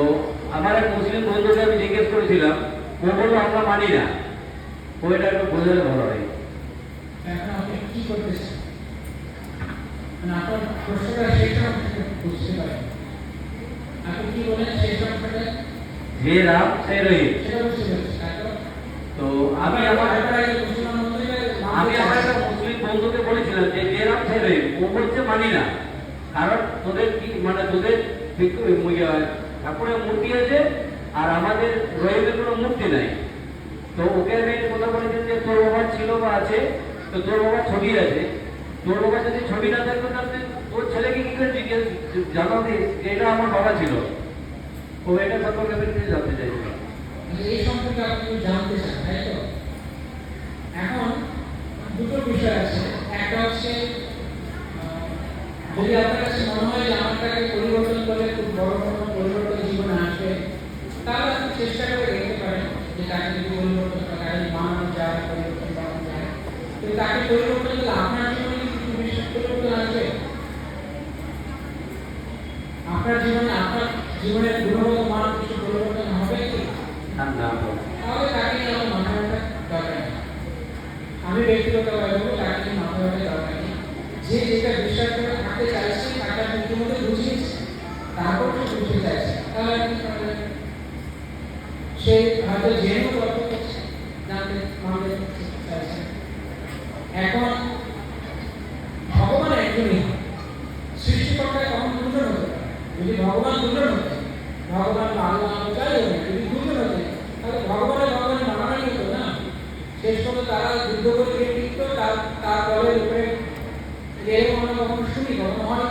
আমার এক মুসলিম বন্ধুকে আমি জিজ্ঞেস করেছিলাম, ও বললো আমরা মানি না। ও এটা একটু বোঝালে ভালো হয়। এখন আপনি কি করতেছেন? মানে আপনার প্রশ্নটা শেষটা বুঝতে পারেন। আপনি কি বলেন শেষটা? যে রাম সে রহিম। সেটা বুঝতে পেরেছি। তারপর তো আমি আমার আমি আমার একটা মুসলিম বন্ধুকে বলেছিলাম যে রাম সে রহিম। ও বলছে মানি না, কারণ তোদের কি মানে তোদের ঠাকুরের মূর্তি আছে আর আমাদের রহিমের কোনো মূর্তি নাই। তো ওকে আমি কথা বলেছি যে তোর বাবার ছিল বা আছে, তো তোর বাবার ছবি আছে, তোর বাবা যদি ছবি না থাকতো তাহলে তোর ছেলেকে কি করে জিজ্ঞেস জানাবি যে এটা আমার বাবা ছিল। ও এটা সম্পর্কে আমি একটু জানতে চাইছি। এই সম্পর্কে আপনি জানতে চান, তাই তো? এখন দুটো বিষয় আছে। একটা হচ্ছে যদি আপনার কাছে মনে হয় যে আমারটাকে পরিবর্তন করলে খুব বড় কোনো পরিবর্তন জীবনে আসবে, তাহলে আপনি চেষ্টা করে দেখতে পারেন যে তাকে যদি পরিবর্তন করা যায়, মানানো যায়, পরিবর্তন করা যায়। কিন্তু তাকে পরিবর্তন করলে আপনার জীবনে কি কিছু বিশেষ পরিবর্তন আসবে? আপনার জীবনের গুণগত মান কিছু পরিবর্তন হবে কি? তাহলে তাকে নিয়ে আমার মাথা ব্যথা দরকার নেই। আমি ব্যক্তিগতভাবে বলবো তাকে নিয়ে মাথা ব্যথা দরকার নেই। যে যেটা বিশ্বাস করে থাকতে চাইছে তাকে আপনি ইতিমধ্যে বুঝিয়েছে, তারপর সে বুঝতে চাইছে, তাহলে আপনি সে হয়তো জেনেও তর্ক করছে, জানতে মানতে চাইছে। এখন ভগবান একজনই, সৃষ্টিকর্তা কখন দুজন হতে পারে? যদি ভগবান দুজন হতেন, ভগবান আল্লাহ চাইও না, যদি দুজন হতেন তাহলে ভগবানের মানানোই হতো না। শেষ পর্যন্ত তারা যুদ্ধ করে টিকত, তার দলের উপরে এরকম আমরা কখনো শুনি, কখনো হয়।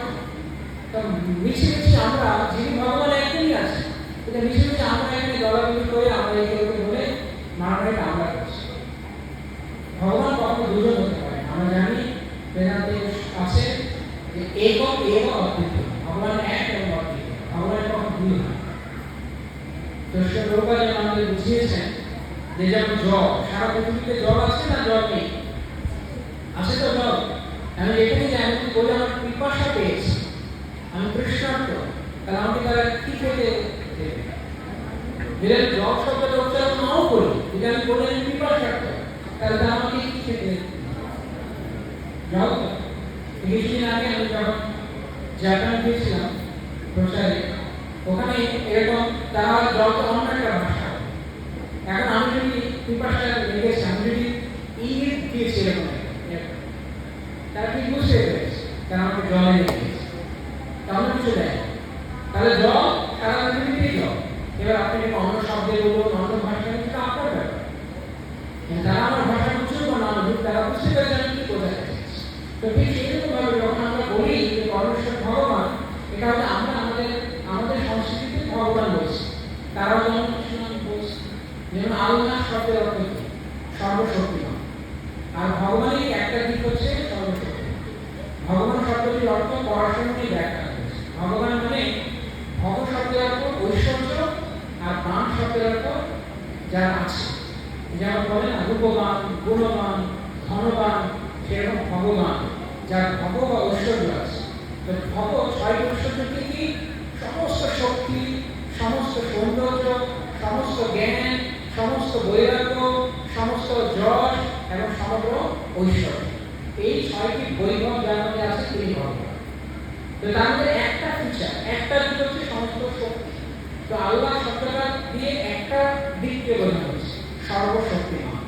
তো মিছিমিছি আমরা, যিনি ভগবান একজনই আছে, কিন্তু মিছিমিছি আমরা এখানে দলাদলি করে আমরা একে বলে মারামারিটা আমরা করছি। ভগবান কখনো দুজন হতে পারে। আমরা জানি বেদান্তে আছে যে একক এব অদ্বিতীয়, ভগবান এক এবং অদ্বিতীয়, ভগবানের কখনো দুই হয়। দর্শক রূপা যেন আমাদের বুঝিয়েছেন যে যেমন জল, সারা পৃথিবীতে জল আছে না জল নেই? আছে তো জল। আমি এখানে যে আমি বলে আমার পিপাসা পেয়েছি, আমি তৃষ্ণার্ত, তাহলে আমাকে তারা কি খেতে দেবে? যদি আমি জল শব্দটা উচ্চারণ নাও করি, যদি আমি বলি আমি পিপাসার্ত, তাহলে তারা আমাকে কি খেতে দেবে? জল। কিছুদিন আগে আমি যখন জাপান গিয়েছিলাম প্রচারে, ওখানে এরকম তারা জলকে অন্য একটা ভাষা। এখন আমি যদি পিপাসা লেগেছে, আমি যদি ইঙ্গিত দিয়েছি এরকম, তারা কি বুঝতে পেরেছে তারা আমাকে জলে লেগেছে, তাহলে কিছু দেয়। তাহলে জল সারা পৃথিবীতেই জল। এবার আপনি অন্য শব্দে বলুন, অন্য ভাষায়, সেটা আপনার ব্যাপার। কিন্তু তারা আমার ভাষা বুঝছে বা না বুঝুক, তারা বুঝতে পেরেছে আমি কি বোঝাতে চাইছি। তো ঠিক সেরকম ভাবে যখন আমরা বলি যে পরমেশ্বর ভগবান, এটা হচ্ছে আমরা আমাদের সংস্কৃতিতে ভগবান বলছি, তারাও যেমন বলছে। যেমন আল্লাহ শব্দের অর্থ কি? সর্বশক্তিমান। আর ভগবানের একটা দিক হচ্ছে সর্বশক্তি। ভগবান শব্দটির অর্থ পড়াশোনা নিয়ে ব্যাখ্যা করেছে। ভগবান মানে ভগ শব্দের অর্থ ঐশ্বর্য, আর বান শব্দের অর্থ যার আছে। যেমন বলে না রূপবান, গুণবান, ধনবান, সেরকম ভগবান যার ভগ বা ঐশ্বর্য আছে। তো ভগ ছয়টি ঐশ্বর্য কি? সমস্ত শক্তি, সমস্ত সৌন্দর্য, সমস্ত জ্ঞান, সমস্ত বৈরাগ্য, সমস্ত যশ এবং সমগ্র ঐশ্বর্য। এই 6টি বৈভব যার মধ্যে আছে তিনি ভগবান। তো তার মধ্যে একটা ফিচার, একটা দিক হচ্ছে সমস্ত শক্তি। তো আল্লাহ শব্দটা দিয়ে একটা দিককে বোঝানো হচ্ছে সর্বশক্তিমান।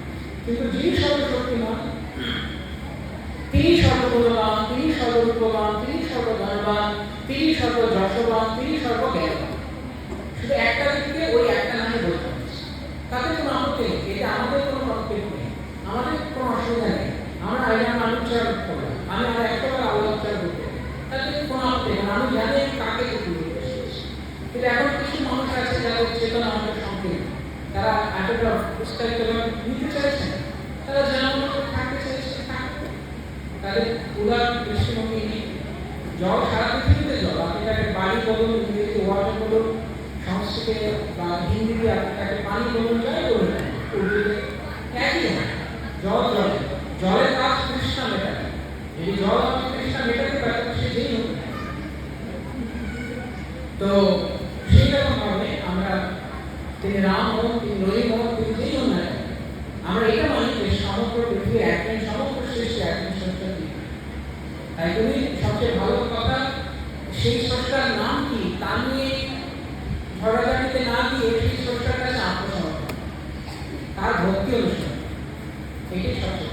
কিন্তু যিনি সর্বশক্তিমান তিনি সর্বগুণবান, তিনি সর্বরূপবান, তিনি সর্বধনবান, তিনি সর্বযশবান, তিনি সর্বজ্ঞানবান। শুধু একটা দিককে ওই একটা নামে বোঝানো হচ্ছে। তাতে কোনো আপত্তি নেই, এটা আমাদের কোনো কনফ্লিক্ট নেই, আমাদের কোনো অসুবিধা নেই। আমরা আইনার মানুষের করলাম, আমি আমার একটাবার আল্লাহ করতে তাতে কোনো আপত্তি নেই। আমি জানি আমি কাকে কিন্তু এখন কিছু মানুষ আছে যাদের চেতনা আমাদের সংকীর্ণ, তারা এতটা বিস্তারিত নিতে চাইছেন, তারা যেমন থাকতে চাইছে থাকবে, তাদের উদার দৃষ্টিভঙ্গি নেই। জল সারা পৃথিবীতে জল, আপনি তাকে পানি বলুন, ইংরেজি ওয়াটার বলুন, সংস্কৃতে বা হিন্দিতে আপনি তাকে পানি বলুন, যাই বলুন, উর্দুতে একই হয়। জল জল, জলের কাজ তৃষ্ণা মেটাবে। যদি জল আমাকে তৃষ্ণা মেটাতে পারে সে যেই হোক। তো সেই রকম ভাবে আমরা তিনি রাম হোক, তিনি রহিম হোক, তিনি যেই হোক না, আমরা এটা মানি যে সমগ্র পৃথিবী একজন, সমগ্র সৃষ্টি একজন স্রষ্টার দিক। তাই তুমি সবচেয়ে ভালো কথা, সেই স্রষ্টার নাম কি তা নিয়ে ঝড়াঝাড়িতে না দিয়ে সেই স্রষ্টার কাছে আত্মসমর্পণ, তার ভক্তি অনুষ্ঠান, এটাই সবচেয়ে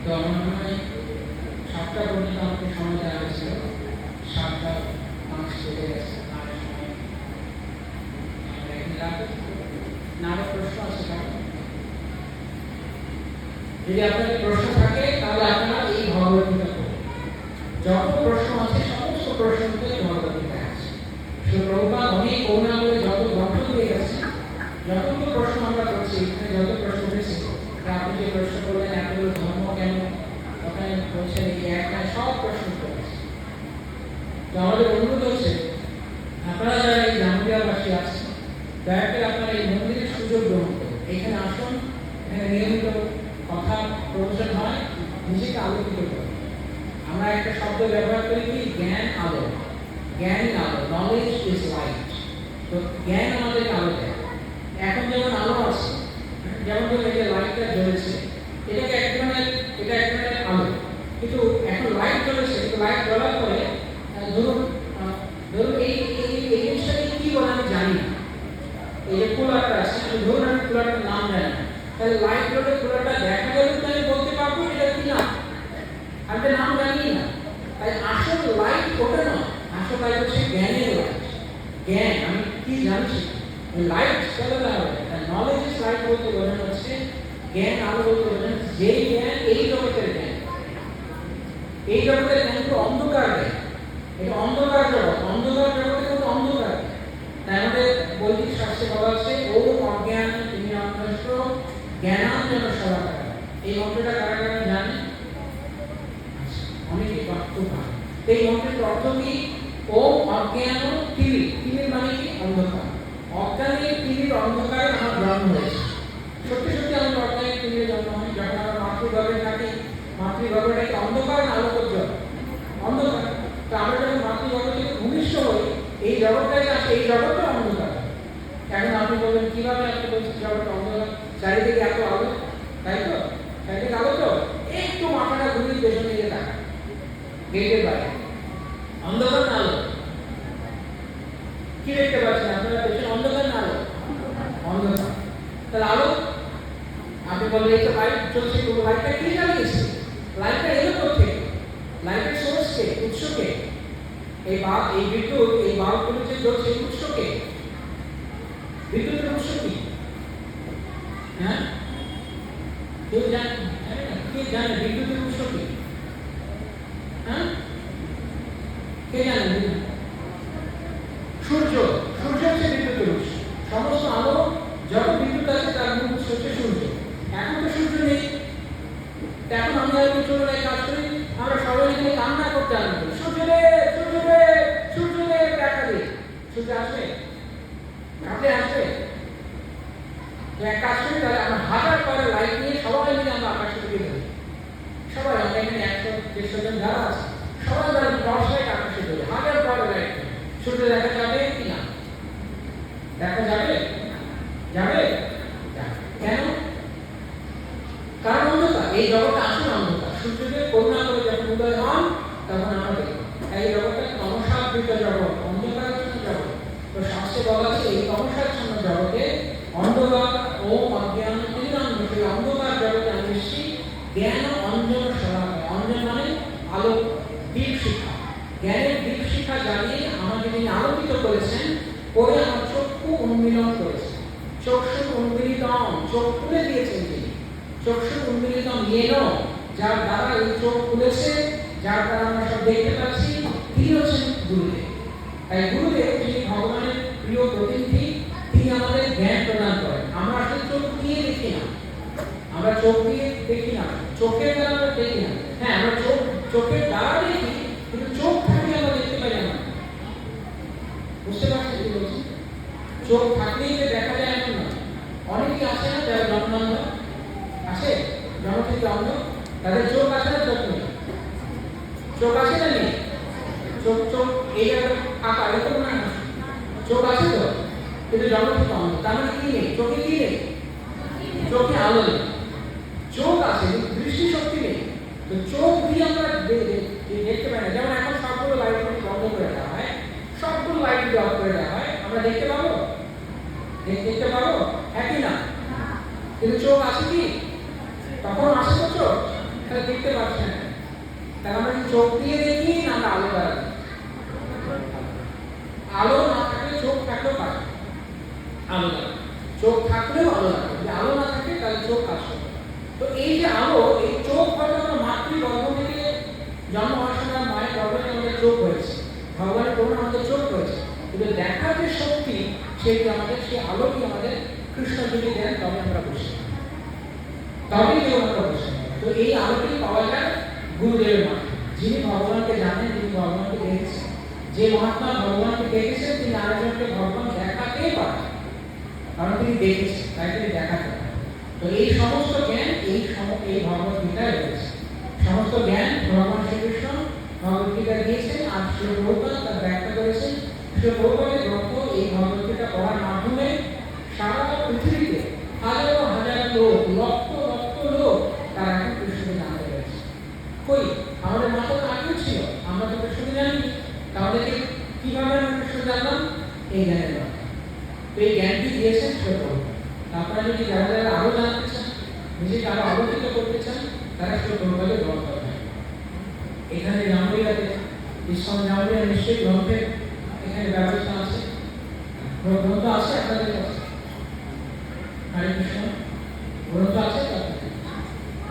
তো আমার মনে হয় 7টা পর্যন্ত আমাকে সময় দেওয়া হয়েছিল, 7:05 চলে গেছে। না প্রশ্ন আছে? যদি আপনাদের প্রশ্ন থাকে তাহলে আপনারা এই ভগবদ্গীতা পড়ুন। যত প্রশ্ন আছে সমস্ত প্রশ্নতে ভগবদ্গীতা আছে। প্রভুপাদ অনেক করুণা করে যত গ্রন্থ দিয়ে গেছে, যতগুলো প্রশ্ন আমরা করছি, এখানে যত প্রশ্ন হয়েছে, আপনি যে প্রশ্ন করলেন এতগুলো ধর্ম কেন, ওখানে বলছেন এই একটা সব প্রশ্ন করেছে। তো আমাদের অনুরোধ হচ্ছে আপনারা যারা এই জামুরিয়াবাসী আছেন, দয়া করে আপনারা এই মন্দিরের সুযোগ গ্রহণ করুন, এখানে আসুন, এখানে নিয়মিত কথা প্রবচন হয়, নিজেকে আলোকিত করুন। আমরা একটা শব্দ ব্যবহার করি কি, জ্ঞান আলো, জ্ঞান আলো, নলেজ ইজ লাইট। তো জ্ঞান আমাদেরকে আলো দেয়। এখন যেমন আলো আছে, যেমন ধরুন এই যে লাইটটা জ্বলেছে, এটা এক ধরনের আলো, কিন্তু এখন লাইট জ্বলেছে, কিন্তু লাইট জ্বলার পরে ধরুন এই জিনিসটাকে কি বলে আমি জানি না। এই যে কুলারটা আছে, ধরুন আমি কুলারটার নাম জানি না, তাহলে লাইট জ্বলে কুলারটা দেখা গেলে তো আমি বলতে পারবো এটা কি না, আমি নাম জানি না। তাই আসল লাইট ওটা নয়, আসল লাইট হচ্ছে জ্ঞানের লাইট। জ্ঞান আমি কি জানছি, লাইট চলে হবে। নলেজ ইজ লাইট বলতে বোঝানো হচ্ছে, জ্ঞান আলো বলতে বোঝানো যে জ্ঞান এই জগতের জ্ঞান, এই জগতের জ্ঞান তো অন্ধকার জ্ঞান, এটা অন্ধকার জগৎ, অন্ধকার জগতে কোনো অন্ধকার। তাই আমাদের বৈদিক শাস্ত্রে বলা হচ্ছে ওম অজ্ঞান তুমি অন্ধস্য জ্ঞানাঞ্জন সদাকার। এই মন্ত্রটা কারা কারা জানে? অনেকে খুব ভালো। এই মন্ত্রের অর্থ কি? ওম অজ্ঞান তিমি, তিমির মানে কি? অন্ধকার। অজ্ঞানের তিমির অন্ধকারে আমার জন্ম হয়েছে। সত্যি সত্যি আমাদের অজ্ঞানের তিমির জন্ম হয় যখন আমরা মাতৃগর্ভে থাকি। মাতৃগর্ভটাকে অন্ধকার না আলোকোজ্জ্বল? অন্ধকার। তো আমরা যখন মাতৃগর্ভ থেকে ভূমিষ্ঠ হই, এই জগৎটাই আসে, এই জগৎটা অন্ধকার। এখন আপনি বলবেন কিভাবে আপনি বলছেন জগৎ অন্ধকার, চারিদিকে এত আলো, তাই তো? চারিদিকে আলো তো, একটু মাথাটা ঘুরিয়ে পেছন দিকে তাকান, গেটের বাইরে অন্ধকার না আলো? কি দেখতে পাচ্ছেন আপনারা পেছনে, অন্ধকার না আলো? অন্ধকার। তাহলে আলো আপনি বলবেন এই তো লাইট চলছে, কিন্তু লাইটটা কি জ্বালিয়েছে? লাইটটা এলো কোথেকে? লাইটের সোর্স কে? উৎস কে? এই বিদ্যুৎ, এই বাল্বগুলো যে জ্বলছে উৎস কে? বিদ্যুতের উৎস কি? হ্যাঁ, কেউ জানে? কে জানে বিদ্যুতের উৎস কি? হ্যাঁ, কে জানে? সূর্য। সূর্য হচ্ছে বিদ্যুতের উৎস। সমস্ত আলো যত বিদ্যুৎ আছে তার মূল উৎস হচ্ছে সূর্য। এখন তো সূর্য নেই, এখন আমি আর চলে নাই কাজ করি, আমরা সবাই এখানে কান্না করতে আরম্ভ করি, সূর্যদেব সূর্যদেব সূর্যদেব দেখা দিই। সূর্য আসবে? কাছে আসবে? এক কাজ করি, তাহলে আমরা 1000 করে লাইট নিয়ে সবাই মিলে আমরা আকাশে দিকে ধরি। সবাই, আমরা এখানে 100-150 জন যারা আছে সবাই ধরেন 10 লাইট আকাশে ধরি, 1000 করে লাইট। সূর্য দেখা যাবে কি না? দেখা যাবে? যাবে? যাবে। কেন? কারণ অন্ধকার, এই জগৎটা আসলে অন্ধকার। সূর্যদেব করুণা করে যখন উদয় হন তখন আমরা দেখি এই জগৎটা তমসাবৃত জগৎ, অন্ধকারাচ্ছন্ন জগৎ। তো শাস্ত্রে বলা আছে এই তমসাচ্ছন্ন জগতে অন্ধকার ও অজ্ঞান তিমিরান্ধ, সেই অন্ধকার জগতে আমি এসেছি জ্ঞান অঞ্জন শলাকায়। অঞ্জন মানে আলো, দীপ শিখা, জ্ঞানের দীপ শিখা জ্বালিয়ে আমাকে তিনি আলোকিত করেছেন, করে আমার চক্ষু উন্মিলন করেছেন। চক্ষু উন্মিলিতম, চোখ খুলে দিয়েছেন তিনি। চক্ষু উন্মিলিতম ইয়েন, যার দ্বারা এই চোখ খুলেছে, যার দ্বারা আমরা সব দেখতে পাচ্ছি, তিনি হচ্ছেন গুরুদেব। তাই গুরুদেব যিনি ভগবানের প্রিয় প্রতিনিধি, তিনি আমাদের জ্ঞান প্রদান করেন। আমরা আসলে চোখ দিয়ে দেখি না, আমরা চোখ দিয়ে দেখি না, চোখের দ্বারা আমরা দেখি না। হ্যাঁ, আমরা চোখের দ্বারা দেখি, কিন্তু চোখ থাকলে আমরা দেখতে পাই না। বুঝতে পারছেন কি বলছি? চোখ থাকলেই যে দেখা যায় এমন না। অনেকে আছে না যারা জন্মান্ধ আছে, জন্ম থেকে অন্ধ, তাদের চোখ আছে না? চোখ নেই। চোখ আছে না নেই? চোখ এই আঁকা এরকম না, চোখ আছে তো, কিন্তু জন্ম থেকে অন্ধ। তার মানে কি নেই? চোখে কি নেই? চোখে আলো নেই। চোখ আছে, দৃষ্টি শক্তি নেই। তো চোখ দিয়ে আমরা দেখতে পাই না। যেমন এখন সবগুলো লাইট বন্ধ করে দেওয়া হয়, সবগুলো লাইট অফ করে দেওয়া হয়, আমরা দেখতে পাবো? দেখতে পাবো? একই না। কিন্তু চোখ আছে কি? তখন আসে তো চোখ, তাহলে দেখতে পাচ্ছি না। তাহলে আমরা কি চোখ দিয়ে দেখি না আমরা আলো দ্বারা দেখি? আলো না থাকলে চোখ থাকলেও পারে, আলো লাগে। চোখ থাকলেও আলো লাগে, যদি আলো না থাকে তাহলে চোখ আসবে। তো এই যে আলো, এই চোখ হয়তো আমরা মাতৃগর্ভ থেকে জন্ম হওয়ার সময় মায়ের গর্ভে আমাদের চোখ হয়েছে, ভগবানের করুণা আমাদের চোখ হয়েছে, কিন্তু দেখার যে শক্তি সেটি আমাদের, সেই আলোটি আমাদের কৃষ্ণ যদি দেন তবে আমরা বুঝি, তবেই কেউ আমরা বুঝি। তো এই আলোটি পাওয়া যায় গুরুদেবের মাধ্যমে, যিনি ভগবানকে জানেন, যিনি ভগবানকে দেখেছেন। যে মহাত্মা ভগবানকে দেখেছেন তিনি আরেকজনকে ভগবান দেখাতেই পারেন, কারণ তিনি দেখেছেন, তাই তিনি দেখাতে পারেন। তো এই সমস্ত জ্ঞান এই ভগবত গীতায় রয়েছে। সমস্ত জ্ঞান ভগবান শ্রীকৃষ্ণ ভগবত গীতা দিয়েছেন, আর শ্রী প্রভুপাদ তা ব্যাখ্যা করেছেন। শ্রী প্রভুপাদের গ্রন্থ এই ভগবত গীতা পড়ার মাধ্যমে সারা পৃথিবীতে হাজারো হাজার লোক, লক্ষ লক্ষ লোক তারা এখন কৃষ্ণকে জানতে পেরেছে। কই আমাদের মাথা তো আগেও ছিল, আমরা তো কৃষ্ণকে জানি, তাহলে কিভাবে আমরা কৃষ্ণ জানলাম? এই জ্ঞানের মাধ্যমে। তো এই জ্ঞানটি দিয়েছেন শ্রী প্রভুপাদ। আপনারা যদি যারা যারা আরো জানতে চান, নিজেকে আরো আলোকিত করতে চান, তারা শ্রী প্রভুপাদের গ্রন্থ পড়েন। এখানে জামুরিয়াতে ইসলাম জামুরিয়া নিশ্চয়ই গ্রন্থের এখানে ব্যবস্থা আছে, গ্রন্থ আছে আপনাদের কাছে? হরে কৃষ্ণ, গ্রন্থ আছে?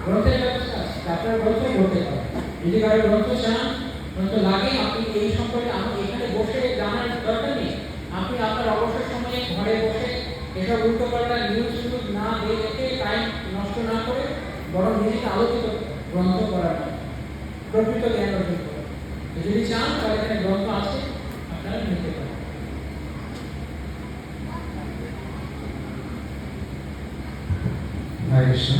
গ্রন্থের ব্যবস্থা আছে, আপনারা গ্রন্থ পড়তে পারেন। যদি কারো গ্রন্থ চান, গ্রন্থ লাগে, আপনি এই সম্পর্কে এখানে বসে জানার দরকার নেই। আপনি আপনার অবসর সময়ে ঘরে বসে এসব উল্টোপাল্টা নিউজ না দেখে টাইম নষ্ট না করে বরং নিজেকে আলোচিত গ্রন্থ করার প্রকৃত জ্ঞান অর্জন করেন। যদি চান তাহলে এখানে গ্রন্থ আছে, আপনারা নিতে পারেন। হরে কৃষ্ণ।